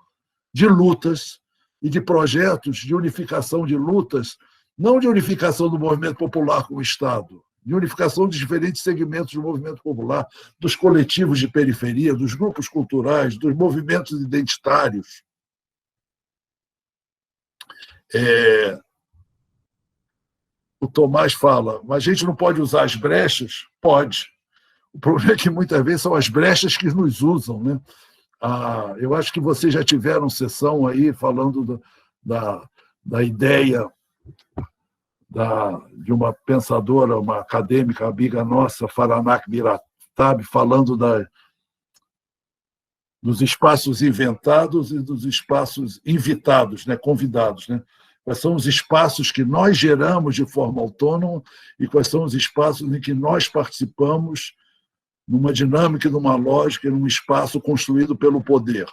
de lutas e de projetos de unificação de lutas, não de unificação do movimento popular com o Estado, de unificação de diferentes segmentos do movimento popular, dos coletivos de periferia, dos grupos culturais, dos movimentos identitários. O Tomás fala, mas a gente não pode usar as brechas? Pode. O problema é que muitas vezes são as brechas que nos usam, né? Eu acho que vocês já tiveram sessão aí falando da ideia de uma pensadora, uma acadêmica, amiga nossa, Faranak Miratab, falando dos espaços inventados e dos espaços invitados, né, convidados, né? Quais são os espaços que nós geramos de forma autônoma e quais são os espaços em que nós participamos numa dinâmica, numa lógica, num espaço construído pelo poder.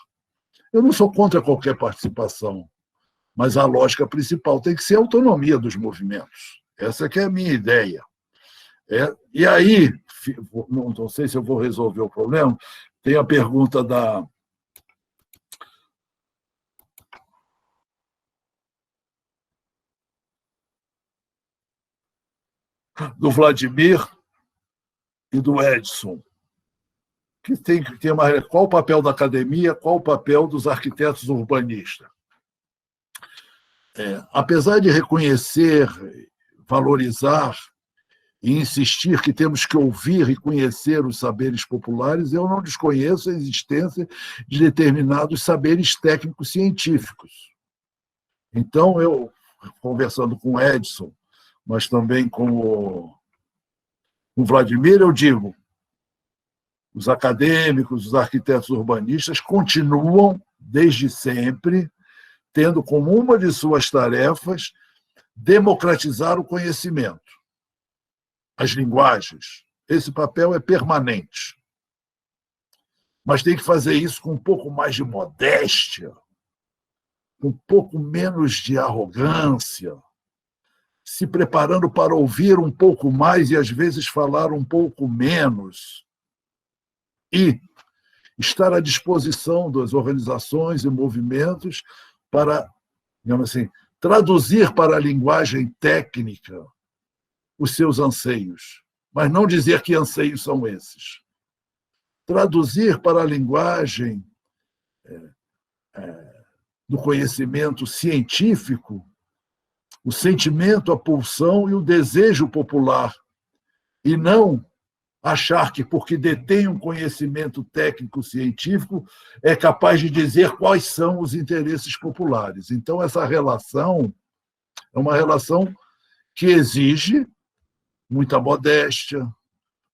Eu não sou contra qualquer participação, mas a lógica principal tem que ser a autonomia dos movimentos. Essa que é a minha ideia. E aí, não sei se eu vou resolver o problema, tem a pergunta do Vladimir e do Edson, que tem qual o papel da academia, qual o papel dos arquitetos urbanistas. Apesar de reconhecer, valorizar e insistir que temos que ouvir e conhecer os saberes populares, eu não desconheço a existência de determinados saberes técnicos científicos. Então, eu, conversando com o Edson, mas também com o Vladimir, eu digo, os acadêmicos, os arquitetos urbanistas continuam, desde sempre, tendo como uma de suas tarefas democratizar o conhecimento, as linguagens. Esse papel é permanente. Mas tem que fazer isso com um pouco mais de modéstia, com um pouco menos de arrogância, se preparando para ouvir um pouco mais e, às vezes, falar um pouco menos. E estar à disposição das organizações e movimentos para, digamos assim, traduzir para a linguagem técnica os seus anseios, mas não dizer que anseios são esses. Traduzir para a linguagem do conhecimento científico o sentimento, a pulsão e o desejo popular, e não achar que, porque detém um conhecimento técnico-científico, é capaz de dizer quais são os interesses populares. Então, essa relação é uma relação que exige muita modéstia,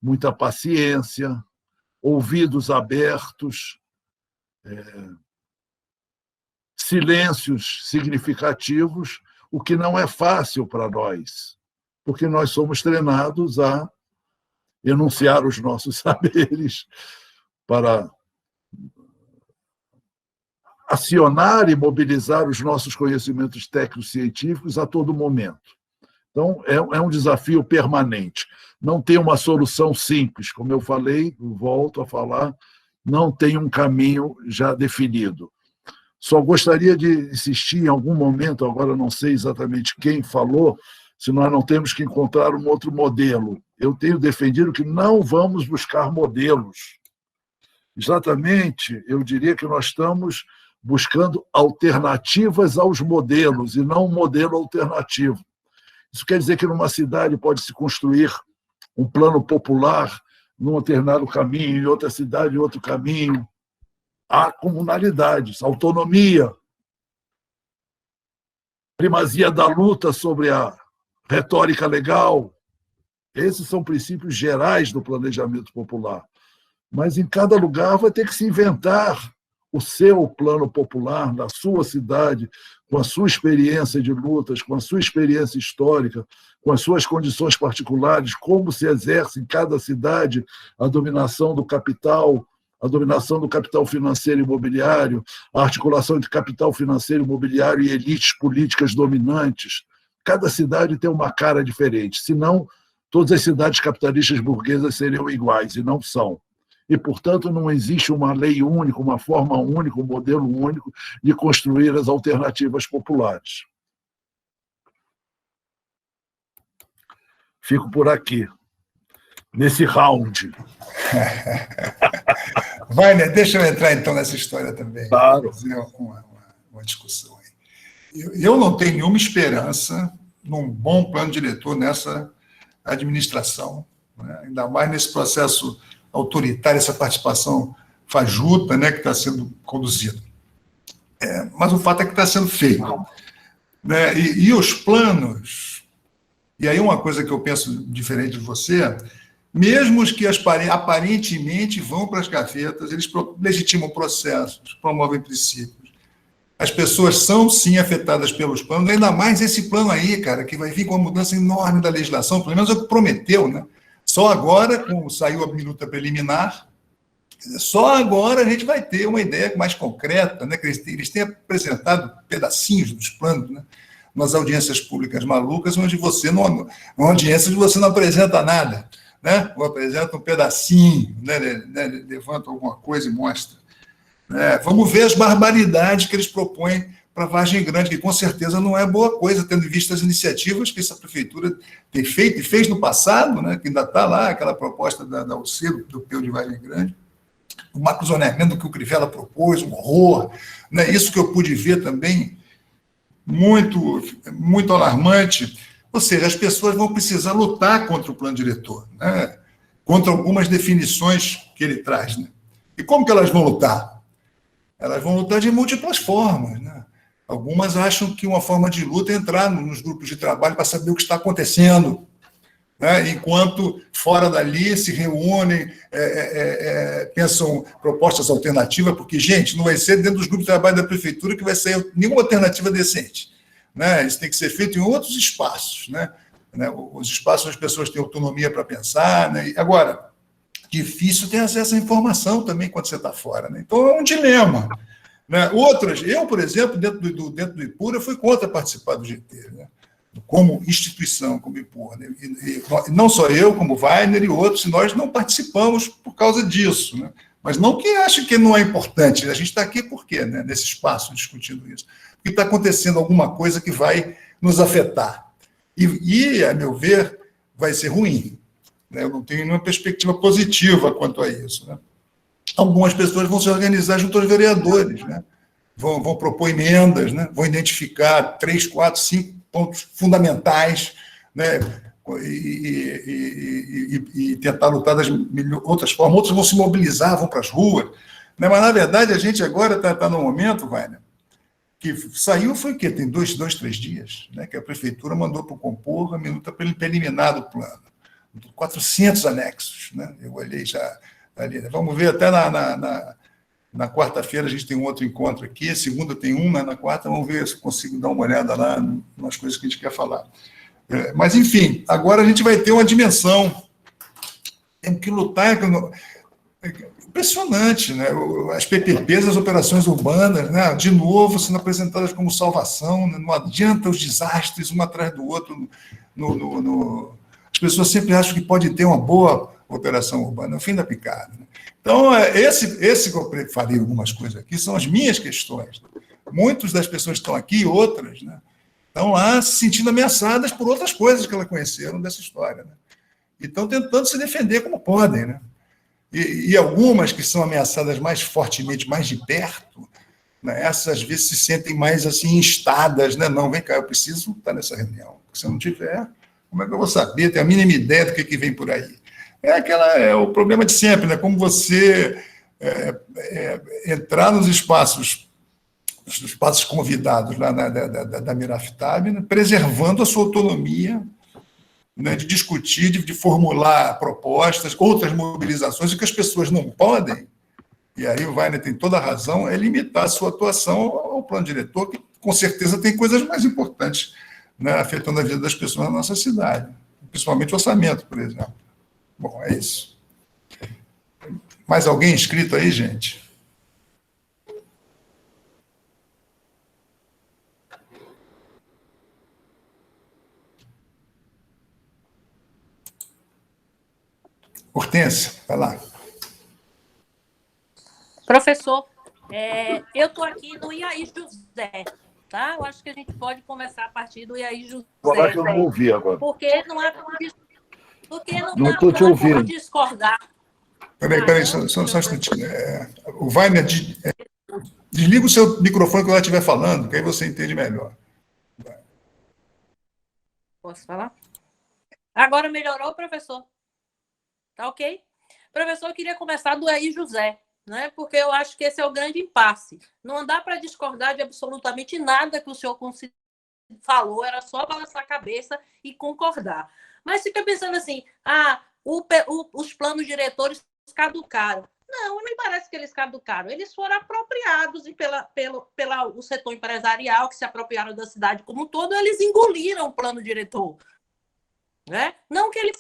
muita paciência, ouvidos abertos, silêncios significativos, o que não é fácil para nós, porque nós somos treinados a enunciar os nossos saberes para acionar e mobilizar os nossos conhecimentos técnicos científicos a todo momento. Então, é um desafio permanente. Não tem uma solução simples, como eu falei, volto a falar, não tem um caminho já definido. Só gostaria de insistir em algum momento, agora não sei exatamente quem falou, se nós não temos que encontrar um outro modelo. Eu tenho defendido que não vamos buscar modelos. Exatamente, eu diria que nós estamos buscando alternativas aos modelos e não um modelo alternativo. Isso quer dizer que numa cidade pode-se construir um plano popular num determinado caminho, em outra cidade, outro caminho. Há comunalidades, autonomia, primazia da luta sobre a retórica legal. Esses são princípios gerais do planejamento popular. Mas em cada lugar vai ter que se inventar o seu plano popular, na sua cidade, com a sua experiência de lutas, com a sua experiência histórica, com as suas condições particulares, como se exerce em cada cidade a dominação do capital financeiro e imobiliário, a articulação entre capital financeiro, imobiliário e elites políticas dominantes. Cada cidade tem uma cara diferente, senão todas as cidades capitalistas burguesas seriam iguais, e não são. E, portanto, não existe uma lei única, uma forma única, um modelo único de construir as alternativas populares. Fico por aqui, nesse round. Wagner, deixa eu entrar, então, nessa história também. Claro. Fazer uma discussão aí. Eu não tenho nenhuma esperança num bom plano diretor nessa administração, né? Ainda mais nesse processo autoritária, essa participação fajuta, né, que está sendo conduzida. Mas o fato é que está sendo feito. Né? E os planos, e aí uma coisa que eu penso diferente de você, mesmo os que aparentemente vão para as gavetas, eles legitimam processos, promovem princípios. As pessoas são, sim, afetadas pelos planos, ainda mais esse plano aí, cara, que vai vir com uma mudança enorme da legislação, pelo menos é o que prometeu, né? Só agora, como saiu a minuta preliminar, só agora a gente vai ter uma ideia mais concreta, né? Que eles têm apresentado pedacinhos dos planos, né? Nas audiências públicas malucas, onde numa audiência você não apresenta nada, né? Ou apresenta um pedacinho, né? Levanta alguma coisa e mostra. Vamos ver as barbaridades que eles propõem para Vargem Grande, que com certeza não é boa coisa, tendo em vista as iniciativas que essa prefeitura tem feito e fez no passado, né, que ainda está lá, aquela proposta da UC, do Peu de Vargem Grande, o macrozoneamento que o Crivella propôs, um horror, né, isso que eu pude ver também, muito, muito alarmante. Ou seja, as pessoas vão precisar lutar contra o plano diretor, né, contra algumas definições que ele traz. Né. E como que elas vão lutar? Elas vão lutar de múltiplas formas, né? Algumas acham que uma forma de luta é entrar nos grupos de trabalho para saber o que está acontecendo, né? Enquanto fora dali se reúnem, pensam propostas alternativas, porque, gente, não vai ser dentro dos grupos de trabalho da prefeitura que vai sair nenhuma alternativa decente, né? Isso tem que ser feito em outros espaços, né? Os espaços onde as pessoas têm autonomia para pensar, né? Agora, difícil ter acesso à informação também quando você está fora, né? Então é um dilema. Né? Outras, eu, por exemplo, dentro do IPUR, eu fui contra participar do GT, né? Como instituição, como IPUR. Né? E não só eu, como Wagner e outros, nós não participamos por causa disso. Né? Mas não que ache que não é importante. A gente está aqui por quê, né? Nesse espaço discutindo isso? Porque está acontecendo alguma coisa que vai nos afetar. E, a meu ver, vai ser ruim. Né? Eu não tenho nenhuma perspectiva positiva quanto a isso. Né? Algumas pessoas vão se organizar junto aos vereadores, né? Vão propor emendas, né? Vão identificar 3, 4, 5 pontos fundamentais, né? e tentar lutar das outras formas. Outros vão se mobilizar, vão para as ruas. Né? Mas, na verdade, a gente agora está no momento, Wagner, que saiu foi o quê? Tem 3 dias, né? Que a prefeitura mandou para o Compor a minuta preliminar do plano. 400 anexos. Né? Eu olhei já ali. Né? Vamos ver, até na quarta-feira a gente tem um outro encontro aqui, segunda tem um, né? Na quarta vamos ver se consigo dar uma olhada lá nas coisas que a gente quer falar. Mas, enfim, agora a gente vai ter uma dimensão. Temos que lutar. Impressionante, né? As PPPs, as operações urbanas, né? De novo, sendo apresentadas como salvação, né? Não adianta os desastres um atrás do outro. As pessoas sempre acham que pode ter uma boa operação urbana, é o fim da picada. Né? Então, esse que eu falei algumas coisas aqui são as minhas questões. Muitas das pessoas que estão aqui, outras, né? Estão lá se sentindo ameaçadas por outras coisas que elas conheceram dessa história. Né? E estão tentando se defender como podem, né? E algumas que são ameaçadas mais fortemente, mais de perto, né, essas às vezes se sentem mais assim instadas, né? Não, vem cá, eu preciso estar nessa reunião. Se eu não tiver, como é que eu vou saber? Tenho a mínima ideia do que vem por aí. É o problema de sempre, né? Como você entrar nos espaços convidados lá da Miraftab, né, preservando a sua autonomia, né, de discutir, de formular propostas, outras mobilizações, e que as pessoas não podem, e aí o Wagner tem toda a razão, é limitar a sua atuação ao plano diretor, que com certeza tem coisas mais importantes, né, afetando a vida das pessoas na nossa cidade, principalmente o orçamento, por exemplo. Bom, é isso. Mais alguém inscrito aí, gente? Hortência, vai lá. Professor, eu estou aqui no Iaí José, tá? Eu acho que a gente pode começar a partir do Iaí José. Falar que eu não ouvi agora. Porque não há Não estou te ouvindo. como discordar. Peraí, só um instantinho. O Wagner, desliga o seu microfone quando ela estiver falando, que aí você entende melhor. Posso falar? Agora melhorou, professor? Tá ok? Professor, eu queria começar do Iaí José, né? Porque eu acho que esse é o grande impasse. Não dá para discordar de absolutamente nada que o senhor falou, era só balançar a cabeça e concordar. Mas fica pensando assim, os planos diretores caducaram. Não me parece que eles caducaram. Eles foram apropriados pelo setor empresarial, que se apropriaram da cidade como um todo, eles engoliram o plano diretor. Né? Não que ele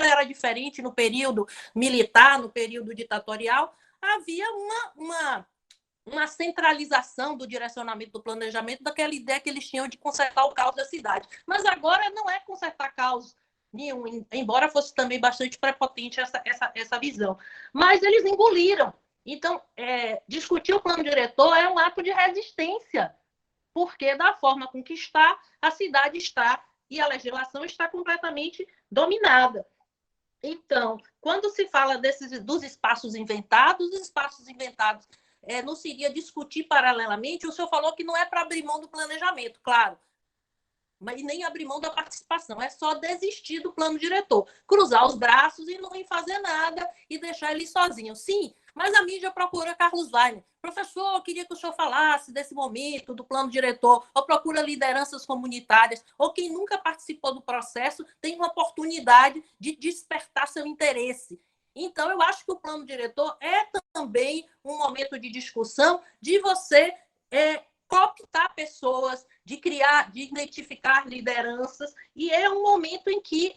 era diferente no período militar, no período ditatorial, havia uma centralização do direcionamento do planejamento, daquela ideia que eles tinham de consertar o caos da cidade. Mas agora não é consertar caos nenhum, embora fosse também bastante prepotente essa visão. Mas eles engoliram. Então, discutir o plano diretor é um ato de resistência, porque da forma com que está, a cidade está e a legislação está completamente dominada. Então, quando se fala dos espaços inventados, não seria discutir paralelamente. O senhor falou que não é para abrir mão do planejamento, claro, mas nem abrir mão da participação, é só desistir do plano diretor, cruzar os braços e não ir fazer nada e deixar ele sozinho. Sim, mas a mídia procura Carlos Wagner. Professor, eu queria que o senhor falasse desse momento do plano diretor, ou procura lideranças comunitárias, ou quem nunca participou do processo tem uma oportunidade de despertar seu interesse. Então, eu acho que o plano diretor é também um momento de discussão, de você cooptar pessoas, de identificar lideranças, e é um momento em que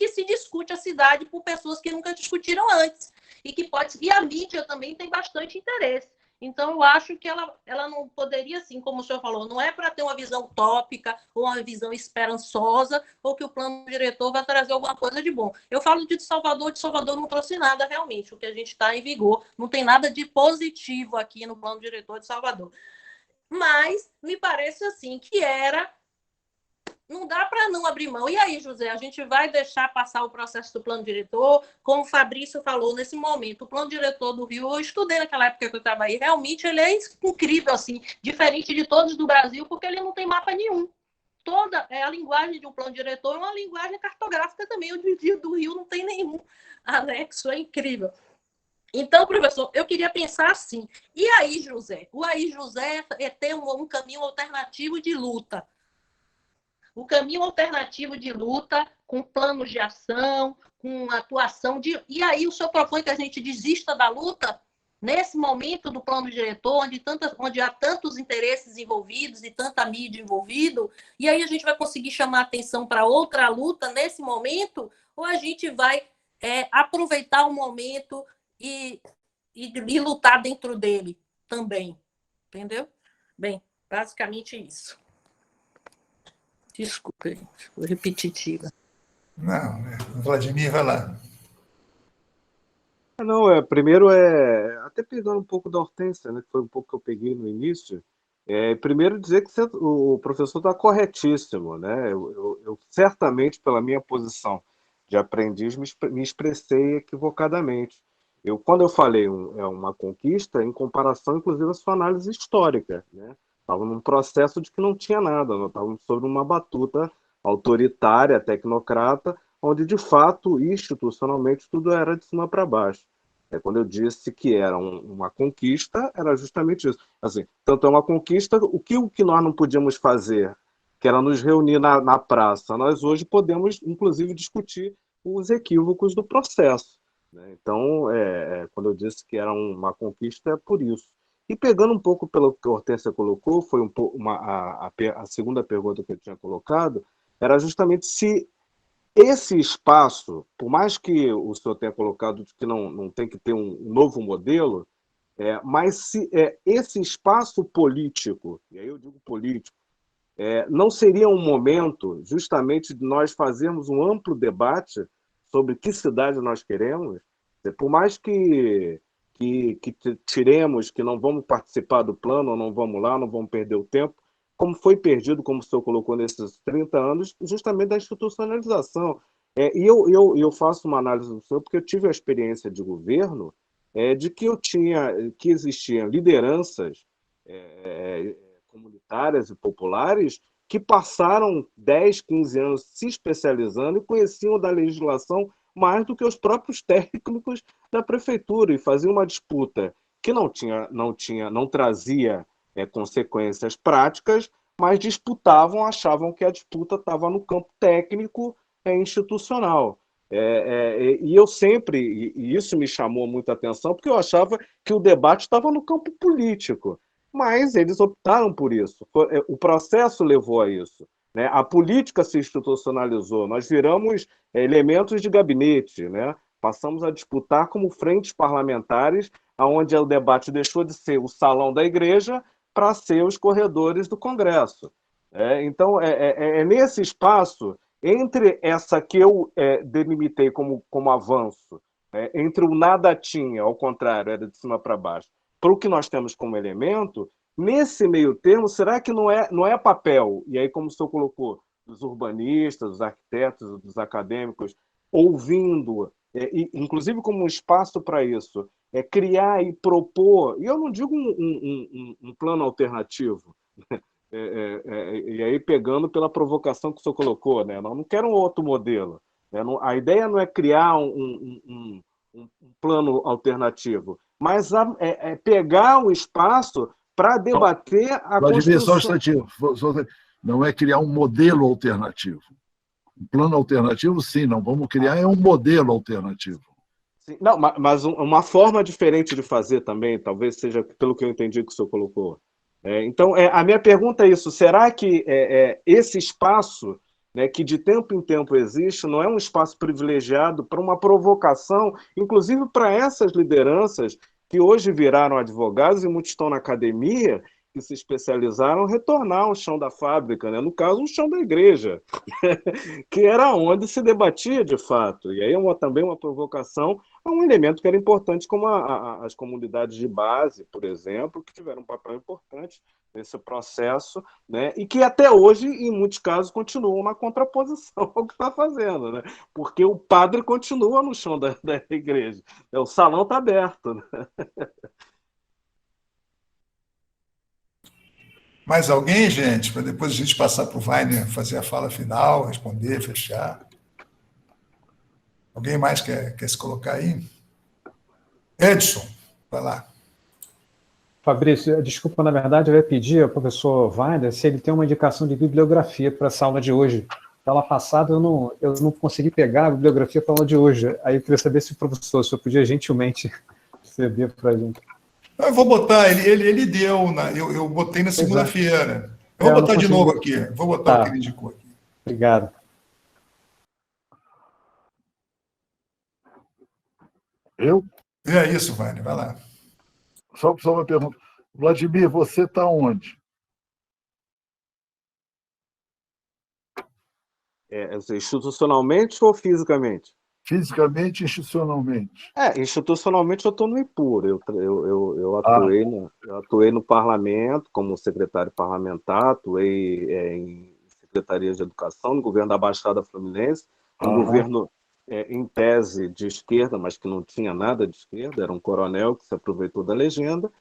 se discute a cidade por pessoas que nunca discutiram antes. E a mídia também tem bastante interesse. Então, eu acho que ela não poderia, assim, como o senhor falou, não é para ter uma visão utópica ou uma visão esperançosa, ou que o plano diretor vai trazer alguma coisa de bom. Eu falo de Salvador não trouxe nada realmente, o que a gente está em vigor, não tem nada de positivo aqui no plano diretor de Salvador. Mas me parece assim que não dá para não abrir mão. E aí, José, a gente vai deixar passar o processo do plano diretor? Como o Fabrício falou nesse momento, o plano diretor do Rio, eu estudei naquela época que eu estava aí, realmente ele é incrível, assim, diferente de todos do Brasil, porque ele não tem mapa nenhum. toda a linguagem de um plano diretor é uma linguagem cartográfica também. O desvio do rio não tem nenhum anexo, é incrível. Então, professor, eu queria pensar assim, e aí, José? O aí, José, é ter um caminho alternativo de luta. O caminho alternativo de luta, com planos de ação, com atuação de... E aí o senhor propõe que a gente desista da luta nesse momento do plano diretor, onde há tantos interesses envolvidos e tanta mídia envolvida, e aí a gente vai conseguir chamar atenção para outra luta nesse momento, ou a gente vai aproveitar o momento e lutar dentro dele também, entendeu? Bem, basicamente isso. Desculpa, gente, foi repetitiva. Não, Vladimir, vai lá. Não, primeiro até pegando um pouco da Hortência, né, que foi um pouco que eu peguei no início, primeiro dizer que o professor está corretíssimo, né? Eu certamente, pela minha posição de aprendiz, me expressei equivocadamente. Quando eu falei é uma conquista, em comparação, inclusive, à sua análise histórica, né? Estava num processo de que não tinha nada, nós estávamos sobre uma batuta autoritária, tecnocrata, onde, de fato, institucionalmente, tudo era de cima para baixo. Quando eu disse que era uma conquista, era justamente isso. Assim, tanto é uma conquista, o que nós não podíamos fazer, que era nos reunir na praça, nós hoje podemos, inclusive, discutir os equívocos do processo, né? Então, quando eu disse que era uma conquista, é por isso. E pegando um pouco pelo que a Hortência colocou, foi a segunda pergunta que eu tinha colocado, era justamente se esse espaço, por mais que o senhor tenha colocado que não tem que ter um novo modelo, mas se esse espaço político, e aí eu digo político, não seria um momento justamente de nós fazermos um amplo debate sobre que cidade nós queremos? Por mais que tiremos, que não vamos participar do plano, ou não vamos lá, não vamos perder o tempo, como foi perdido, como o senhor colocou nesses 30 anos, justamente da institucionalização. E eu faço uma análise do senhor, porque eu tive a experiência de governo de que existiam lideranças comunitárias e populares que passaram 10, 15 anos se especializando e conheciam da legislação mais do que os próprios técnicos da prefeitura, e faziam uma disputa que não trazia consequências práticas, mas disputavam, achavam que a disputa estava no campo técnico institucional. E eu sempre, e isso me chamou muita atenção, porque eu achava que o debate estava no campo político, mas eles optaram por isso. O processo levou a isso, né? A política se institucionalizou, nós viramos elementos de gabinete, né? Passamos a disputar como frentes parlamentares, onde o debate deixou de ser o salão da igreja para ser os corredores do Congresso. Então, nesse espaço, entre essa que eu delimitei como avanço, entre o nada tinha, ao contrário, era de cima para baixo, para o que nós temos como elemento, nesse meio termo, será que não é papel, e aí como o senhor colocou, dos urbanistas, dos arquitetos, dos acadêmicos, ouvindo, inclusive como um espaço para isso, criar e propor, e eu não digo um plano alternativo, e aí pegando pela provocação que o senhor colocou, né? Não quero um outro modelo, né? A ideia não é criar um plano alternativo, mas pegar o espaço para debater a Vladimir, só um construção. instantinho. Não é criar um modelo alternativo. Um plano alternativo, sim, não vamos criar um modelo alternativo. Sim, não, mas uma forma diferente de fazer também, talvez seja pelo que eu entendi que o senhor colocou. Então, a minha pergunta é isso: será que esse espaço, né, que de tempo em tempo existe, não é um espaço privilegiado para uma provocação, inclusive para essas lideranças que hoje viraram advogados e muitos estão na academia, que se especializaram, retornar ao chão da fábrica, né? No caso, o chão da igreja, que era onde se debatia de fato. E aí também uma provocação a um elemento que era importante, como as comunidades de base, por exemplo, que tiveram um papel importante nesse processo, né? E que até hoje, em muitos casos, continuam na contraposição ao que está fazendo, né? Porque o padre continua no chão da igreja. O salão está aberto, né? Mais alguém, gente, para depois a gente passar para o Wagner fazer a fala final, responder, fechar? Alguém mais quer se colocar aí? Edson, vai lá. Fabrício, desculpa, na verdade, eu ia pedir ao professor Wagner se ele tem uma indicação de bibliografia para essa aula de hoje. Na aula passada eu não consegui pegar a bibliografia para a aula de hoje. Aí eu queria saber se o professor podia gentilmente ceder para a gente. Eu vou botar, ele deu, eu botei na segunda-feira. Eu vou botar de novo aqui, vou botar o que ele indicou aqui. Obrigado. Eu? É isso, Wagner, vai lá. Só uma pergunta. Vladimir, você está onde? Institucionalmente ou fisicamente? Fisicamente e institucionalmente. Institucionalmente eu estou no IPUR. Eu atuei no parlamento como secretário parlamentar, atuei em secretaria de educação, no governo da Baixada Fluminense, no governo em tese de esquerda, mas que não tinha nada de esquerda, era um coronel que se aproveitou da legenda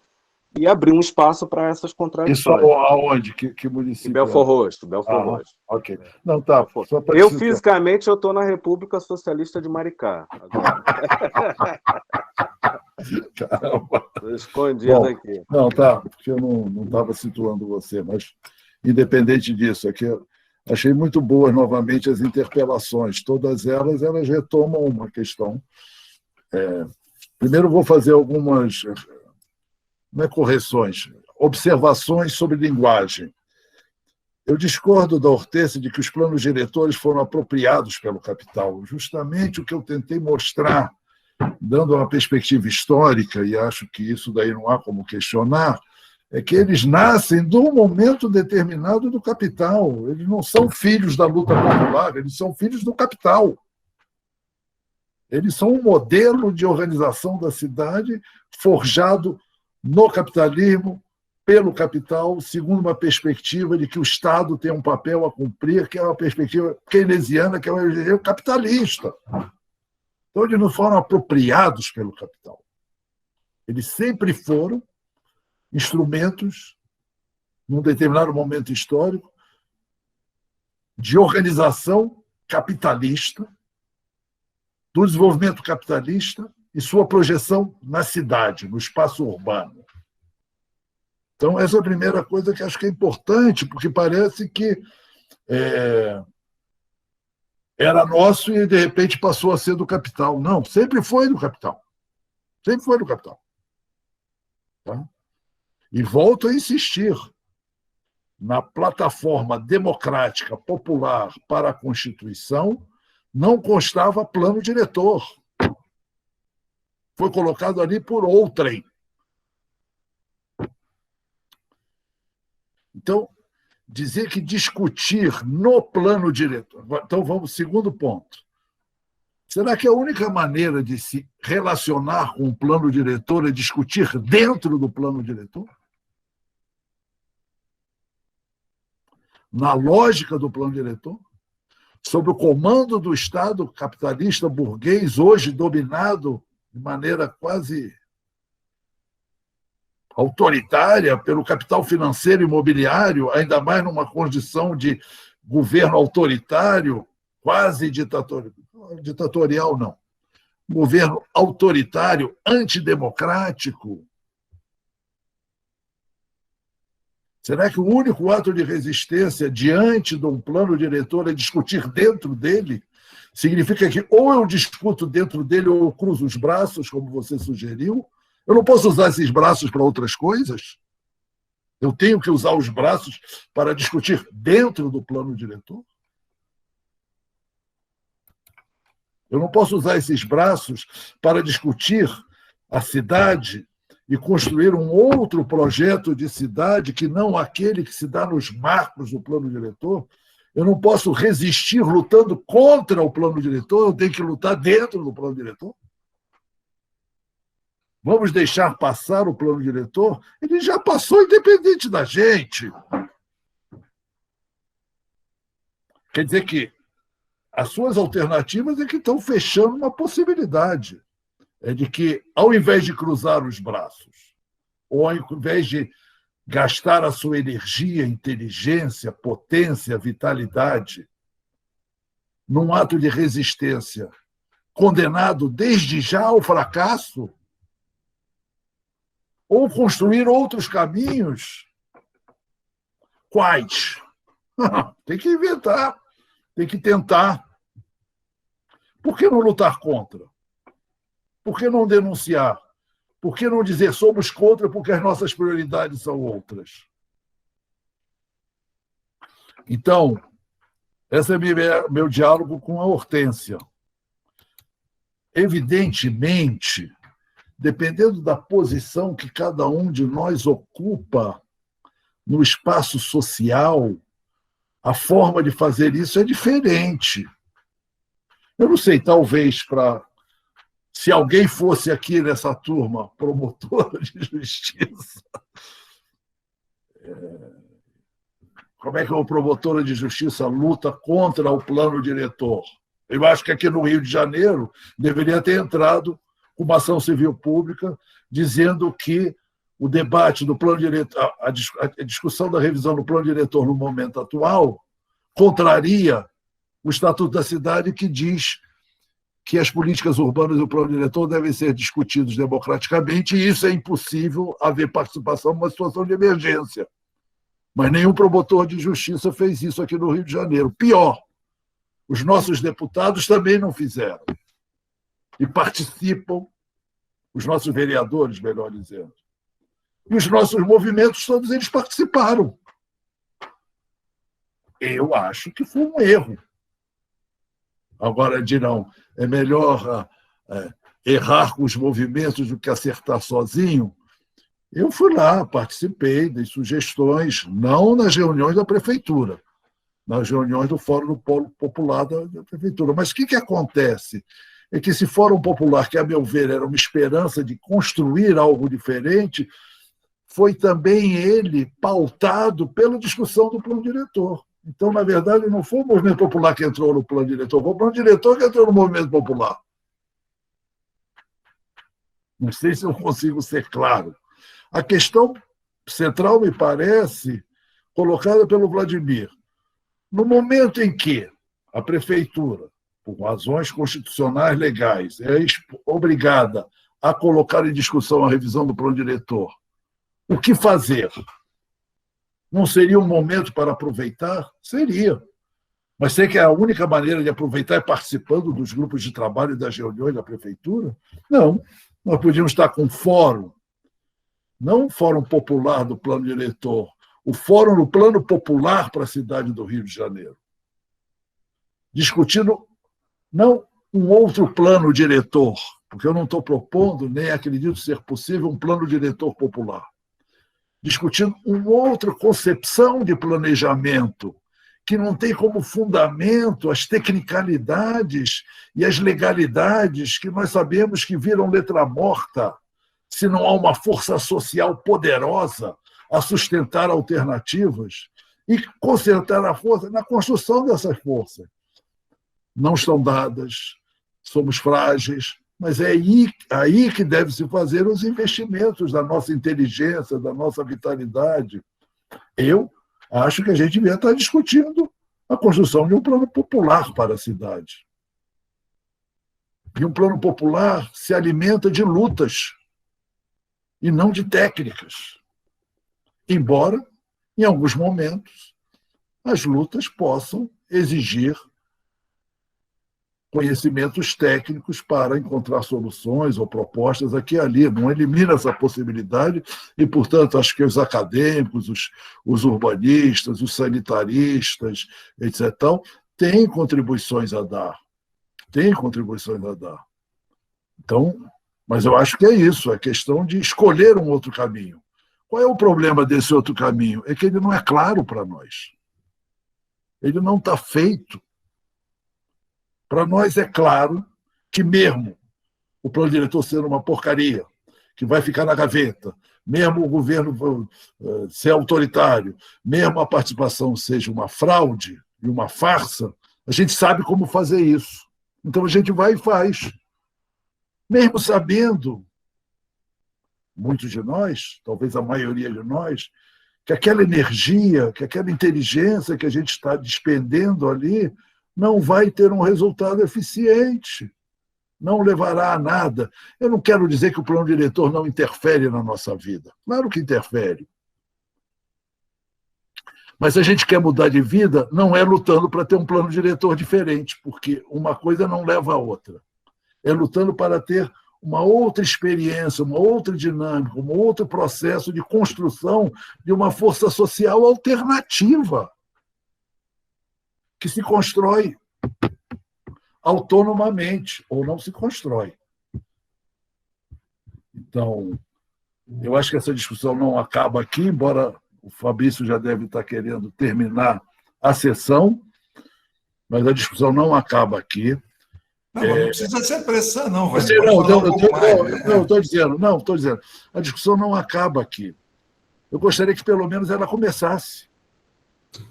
e abriu um espaço para essas contradições. Isso aonde? Que município? Em Belfort Roxo, Roxo. Ok. Não, tá. Eu, fisicamente, eu estou na República Socialista de Maricá. Agora. Caramba. Estou escondido aqui. Não, tá, porque eu não estava situando você, mas, independente disso, é que eu achei muito boas, novamente, as interpelações. Todas elas retomam uma questão. Primeiro, vou fazer algumas correções, observações sobre linguagem. Eu discordo da Hortência de que os planos diretores foram apropriados pelo capital. Justamente o que eu tentei mostrar, dando uma perspectiva histórica, e acho que isso daí não há como questionar, é que eles nascem de um momento determinado do capital. Eles não são filhos da luta popular, eles são filhos do capital. Eles são um modelo de organização da cidade forjado no capitalismo, pelo capital, segundo uma perspectiva de que o Estado tem um papel a cumprir, que é uma perspectiva keynesiana, que é uma capitalista. Então, eles não foram apropriados pelo capital. Eles sempre foram instrumentos, num determinado momento histórico, de organização capitalista, do desenvolvimento capitalista e sua projeção na cidade, no espaço urbano. Então, essa é a primeira coisa que acho que é importante, porque parece que era nosso e, de repente, passou a ser do capital. Não, sempre foi do capital. Sempre foi do capital. Tá? E volto a insistir, na plataforma democrática popular para a Constituição não constava plano diretor. Foi colocado ali por outrem. Então, dizer que discutir no plano diretor... Então, vamos, segundo ponto. Será que a única maneira de se relacionar com o plano diretor é discutir dentro do plano diretor? Na lógica do plano diretor? Sob o comando do Estado capitalista burguês, hoje dominado de maneira quase autoritária pelo capital financeiro e imobiliário, ainda mais numa condição de governo autoritário, quase ditatorial, não. Governo autoritário, antidemocrático. Será que o único ato de resistência diante de um plano diretor é discutir dentro dele? Significa que ou eu discuto dentro dele ou eu cruzo os braços, como você sugeriu? Eu não posso usar esses braços para outras coisas? Eu tenho que usar os braços para discutir dentro do plano diretor? Eu não posso usar esses braços para discutir a cidade e construir um outro projeto de cidade que não aquele que se dá nos marcos do plano diretor? Eu não posso resistir lutando contra o plano diretor, eu tenho que lutar dentro do plano diretor? Vamos deixar passar o plano diretor? Ele já passou independente da gente. Quer dizer que as suas alternativas é que estão fechando uma possibilidade. É de que, ao invés de cruzar os braços, ou ao invés de gastar a sua energia, inteligência, potência, vitalidade num ato de resistência condenado desde já ao fracasso? Ou construir outros caminhos? Quais? Tem que inventar, tem que tentar. Por que não lutar contra? Por que não denunciar? Por que não dizer somos contra porque as nossas prioridades são outras? Então, esse é meu diálogo com a Hortência. Evidentemente, dependendo da posição que cada um de nós ocupa no espaço social, a forma de fazer isso é diferente. Eu não sei, talvez se alguém fosse aqui nessa turma promotora de justiça, como é que uma promotora de justiça luta contra o plano diretor? Eu acho que aqui no Rio de Janeiro deveria ter entrado com uma ação civil pública dizendo que o debate do plano diretor, a discussão da revisão do plano diretor no momento atual contraria o Estatuto da Cidade, que diz que as políticas urbanas e o plano diretor devem ser discutidos democraticamente, e isso é impossível haver participação numa situação de emergência. Mas nenhum promotor de justiça fez isso aqui no Rio de Janeiro. Pior, os nossos deputados também não fizeram. E participam, os nossos vereadores, melhor dizendo. E os nossos movimentos, todos eles participaram. Eu acho que foi um erro. Agora dirão, é melhor errar com os movimentos do que acertar sozinho. Eu fui lá, participei, dei sugestões, não nas reuniões da prefeitura, nas reuniões do Fórum do Polo Popular da prefeitura. Mas o que acontece? É que esse Fórum Popular, que, a meu ver, era uma esperança de construir algo diferente, foi também ele pautado pela discussão do plano diretor. Então, na verdade, não foi o movimento popular que entrou no plano diretor, foi o plano diretor que entrou no movimento popular. Não sei se eu consigo ser claro. A questão central, me parece, colocada pelo Vladimir. No momento em que a prefeitura, por razões constitucionais legais, é obrigada a colocar em discussão a revisão do plano diretor, o que fazer? Não seria um momento para aproveitar? Seria. Mas sei que a única maneira de aproveitar é participando dos grupos de trabalho e das reuniões da prefeitura? Não. Nós podíamos estar com um fórum, não um fórum popular do plano diretor, o fórum do plano popular para a cidade do Rio de Janeiro. Discutindo não um outro plano diretor, porque eu não estou propondo, nem acredito ser possível, um plano diretor popular. Discutindo uma outra concepção de planejamento, que não tem como fundamento as tecnicalidades e as legalidades que nós sabemos que viram letra morta se não há uma força social poderosa a sustentar alternativas e concentrar a força na construção dessas forças. Não estão dadas, somos frágeis, mas é aí que deve-se fazer os investimentos da nossa inteligência, da nossa vitalidade. Eu acho que a gente devia estar discutindo a construção de um plano popular para a cidade. E um plano popular se alimenta de lutas e não de técnicas. Embora, em alguns momentos, as lutas possam exigir conhecimentos técnicos para encontrar soluções ou propostas aqui e ali. Não elimina essa possibilidade e, portanto, acho que os acadêmicos, os urbanistas, os sanitaristas, etc., têm contribuições a dar. Têm contribuições a dar. Então, mas eu acho que é isso, é questão de escolher um outro caminho. Qual é o problema desse outro caminho? É que ele não é claro para nós. Ele não está feito. Para nós é claro que mesmo o plano diretor sendo uma porcaria, que vai ficar na gaveta, mesmo o governo ser autoritário, mesmo a participação seja uma fraude e uma farsa, a gente sabe como fazer isso. Então a gente vai e faz. Mesmo sabendo, muitos de nós, talvez a maioria de nós, que aquela energia, que aquela inteligência que a gente está despendendo ali não vai ter um resultado eficiente, não levará a nada. Eu não quero dizer que o plano diretor não interfere na nossa vida. Claro que interfere. Mas a gente quer mudar de vida, não é lutando para ter um plano diretor diferente, porque uma coisa não leva a outra. É lutando para ter uma outra experiência, uma outra dinâmica, um outro processo de construção de uma força social alternativa, que se constrói autonomamente, ou não se constrói. Então, eu acho que essa discussão não acaba aqui, embora o Fabrício já deve estar querendo terminar a sessão, mas a discussão não acaba aqui. Não, não precisa se apressar, não. Vai Estou dizendo. A discussão não acaba aqui. Eu gostaria que, pelo menos, ela começasse.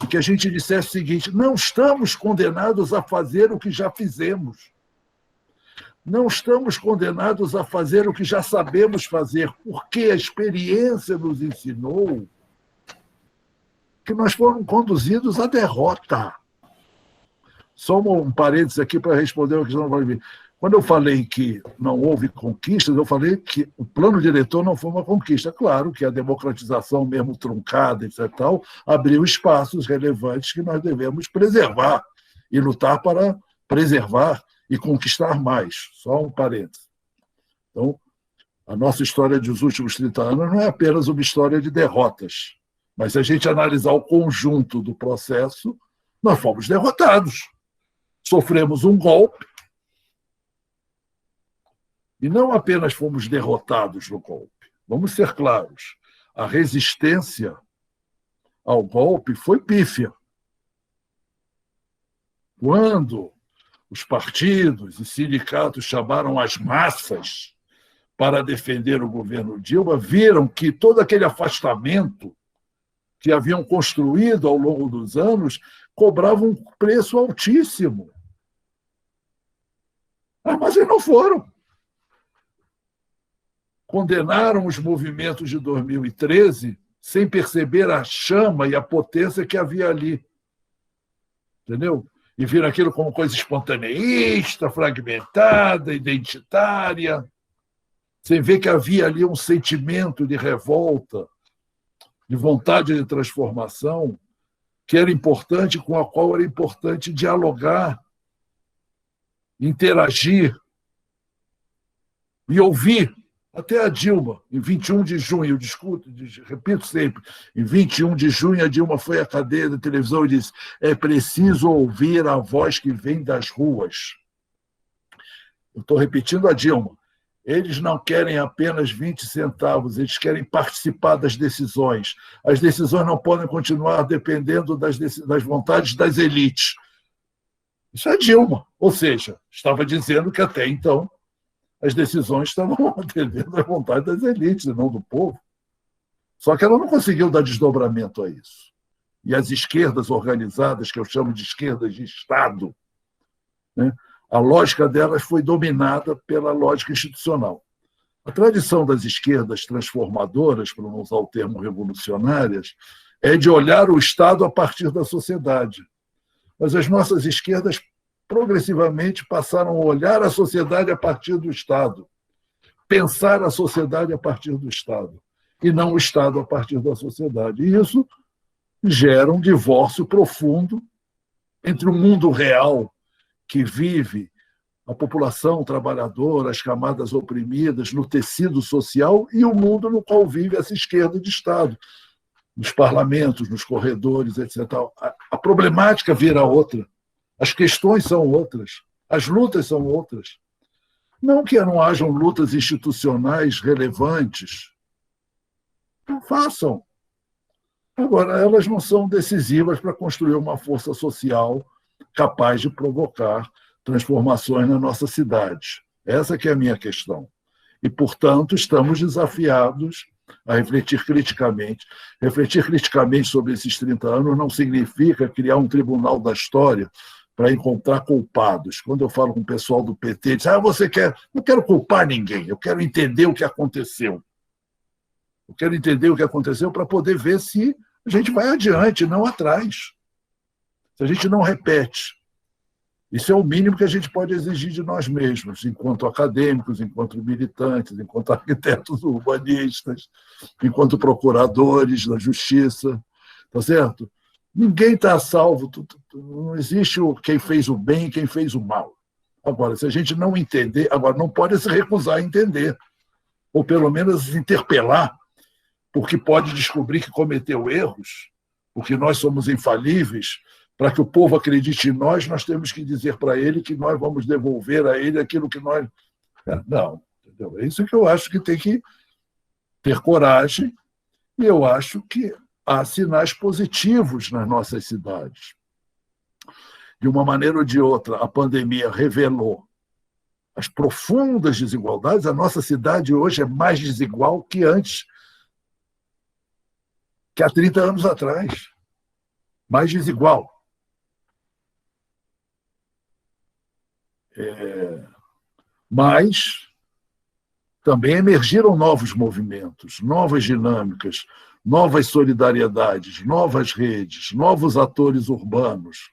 Que a gente dissesse o seguinte: não estamos condenados a fazer o que já fizemos. Não estamos condenados a fazer o que já sabemos fazer, porque a experiência nos ensinou que nós fomos conduzidos à derrota. Só um parênteses aqui para responder a questão do Vladimir. Quando eu falei que não houve conquistas, eu falei que o plano diretor não foi uma conquista. Claro que a democratização, mesmo truncada, etc., abriu espaços relevantes que nós devemos preservar e lutar para preservar e conquistar mais. Só um parênteses. Então, a nossa história dos últimos 30 anos não é apenas uma história de derrotas, mas se a gente analisar o conjunto do processo, nós fomos derrotados. Sofremos um golpe e não apenas fomos derrotados no golpe. Vamos ser claros, a resistência ao golpe foi pífia. Quando os partidos e sindicatos chamaram as massas para defender o governo Dilma, viram que todo aquele afastamento que haviam construído ao longo dos anos cobrava um preço altíssimo. Mas eles não foram. Condenaram os movimentos de 2013 sem perceber a chama e a potência que havia ali. Entendeu? E viram aquilo como coisa espontaneísta, fragmentada, identitária, sem ver que havia ali um sentimento de revolta, de vontade de transformação, que era importante, com a qual era importante dialogar, interagir e ouvir. Até a Dilma, em 21 de junho, repito sempre, em 21 de junho a Dilma foi à cadeia da televisão e disse: é preciso ouvir a voz que vem das ruas. Eu estou repetindo a Dilma. Eles não querem apenas 20 centavos, eles querem participar das decisões. As decisões não podem continuar dependendo das vontades das elites. Isso é Dilma. Ou seja, estava dizendo que até então as decisões estavam atendendo à vontade das elites e não do povo. Só que ela não conseguiu dar desdobramento a isso. E as esquerdas organizadas, que eu chamo de esquerdas de Estado, né, a lógica delas foi dominada pela lógica institucional. A tradição das esquerdas transformadoras, para não usar o termo revolucionárias, é de olhar o Estado a partir da sociedade. Mas as nossas esquerdas progressivamente passaram a olhar a sociedade a partir do Estado, pensar a sociedade a partir do Estado, e não o Estado a partir da sociedade. E isso gera um divórcio profundo entre o mundo real que vive a população trabalhadora, as camadas oprimidas no tecido social, e o mundo no qual vive essa esquerda de Estado, nos parlamentos, nos corredores, etc. A problemática vira outra, as questões são outras, as lutas são outras. Não que não hajam lutas institucionais relevantes, não façam. Agora, elas não são decisivas para construir uma força social capaz de provocar transformações na nossa cidade. Essa que é a minha questão. E, portanto, estamos desafiados a refletir criticamente. Refletir criticamente sobre esses 30 anos não significa criar um tribunal da história para encontrar culpados. Quando eu falo com o pessoal do PT, diz: você quer... Não quero culpar ninguém, eu quero entender o que aconteceu. Eu quero entender o que aconteceu para poder ver se a gente vai adiante, não atrás. Se a gente não repete. Isso é o mínimo que a gente pode exigir de nós mesmos, enquanto acadêmicos, enquanto militantes, enquanto arquitetos urbanistas, enquanto procuradores da justiça. Tá certo? Ninguém está a salvo. Não existe quem fez o bem e quem fez o mal. Agora, se a gente não entender, agora não pode se recusar a entender, ou pelo menos interpelar, porque pode descobrir que cometeu erros, porque nós somos infalíveis. Para que o povo acredite em nós, nós temos que dizer para ele que nós vamos devolver a ele aquilo que nós... Não, entendeu? É isso que eu acho que tem que ter coragem, e eu acho que há sinais positivos nas nossas cidades. De uma maneira ou de outra, a pandemia revelou as profundas desigualdades. A nossa cidade hoje é mais desigual que antes, que há 30 anos atrás. Mais desigual. Mas também emergiram novos movimentos, novas dinâmicas, novas solidariedades, novas redes, novos atores urbanos,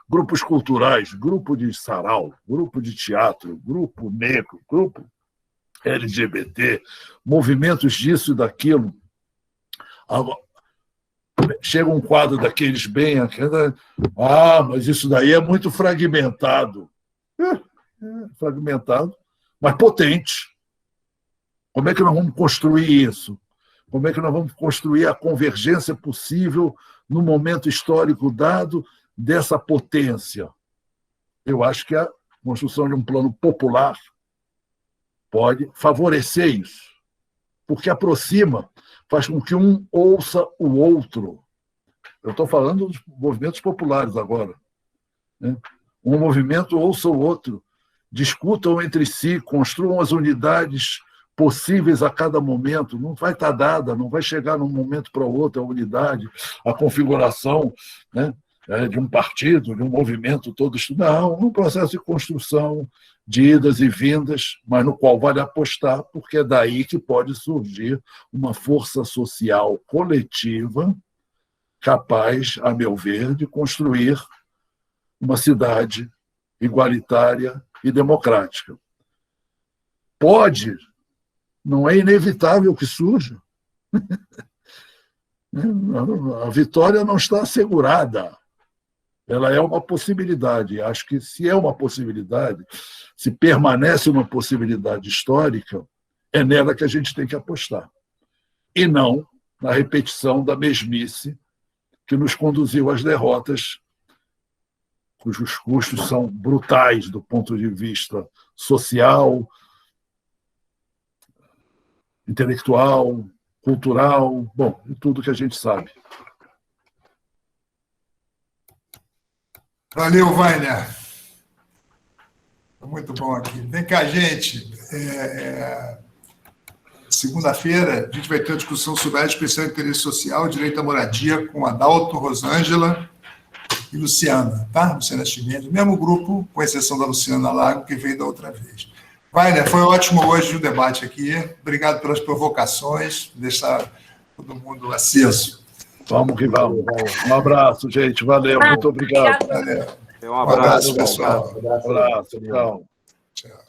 grupos culturais, grupo de sarau, grupo de teatro, grupo negro, grupo LGBT, movimentos disso e daquilo. Chega um quadro daqueles bem... mas isso daí é muito fragmentado. Fragmentado, mas potente. Como é que nós vamos construir isso? Como é que nós vamos construir a convergência possível no momento histórico dado dessa potência? Eu acho que a construção de um plano popular pode favorecer isso, porque aproxima, faz com que um ouça o outro. Eu estou falando dos movimentos populares agora, né? Um movimento ouça o outro, discutam entre si, construam as unidades possíveis a cada momento. Não vai estar dada, não vai chegar de um momento para o outro a unidade, a configuração, né, de um partido, de um movimento todo. Não, um processo de construção, de idas e vindas, mas no qual vale apostar, porque é daí que pode surgir uma força social coletiva capaz, a meu ver, de construir uma cidade igualitária e democrática. Pode, não é inevitável que surja. A vitória não está assegurada. Ela é uma possibilidade. Acho que se é uma possibilidade, se permanece uma possibilidade histórica, é nela que a gente tem que apostar. E não na repetição da mesmice que nos conduziu às derrotas, cujos custos são brutais do ponto de vista social, intelectual, cultural, bom, e tudo que a gente sabe. Valeu, Wagner. Muito bom aqui. Vem cá, gente. Segunda-feira, a gente vai ter uma discussão sobre a área de especial interesse social, direito à moradia, com Adalto, Rosângela e Luciana, tá? Luciana Chimenez, o mesmo grupo, com exceção da Luciana Lago, que veio da outra vez. Wagner, foi ótimo hoje o debate aqui. Obrigado pelas provocações, deixar todo mundo aceso. Vamos que vamos. Um abraço, gente. Valeu, muito obrigado. Valeu. Um abraço, pessoal. Um abraço, tchau. Tchau.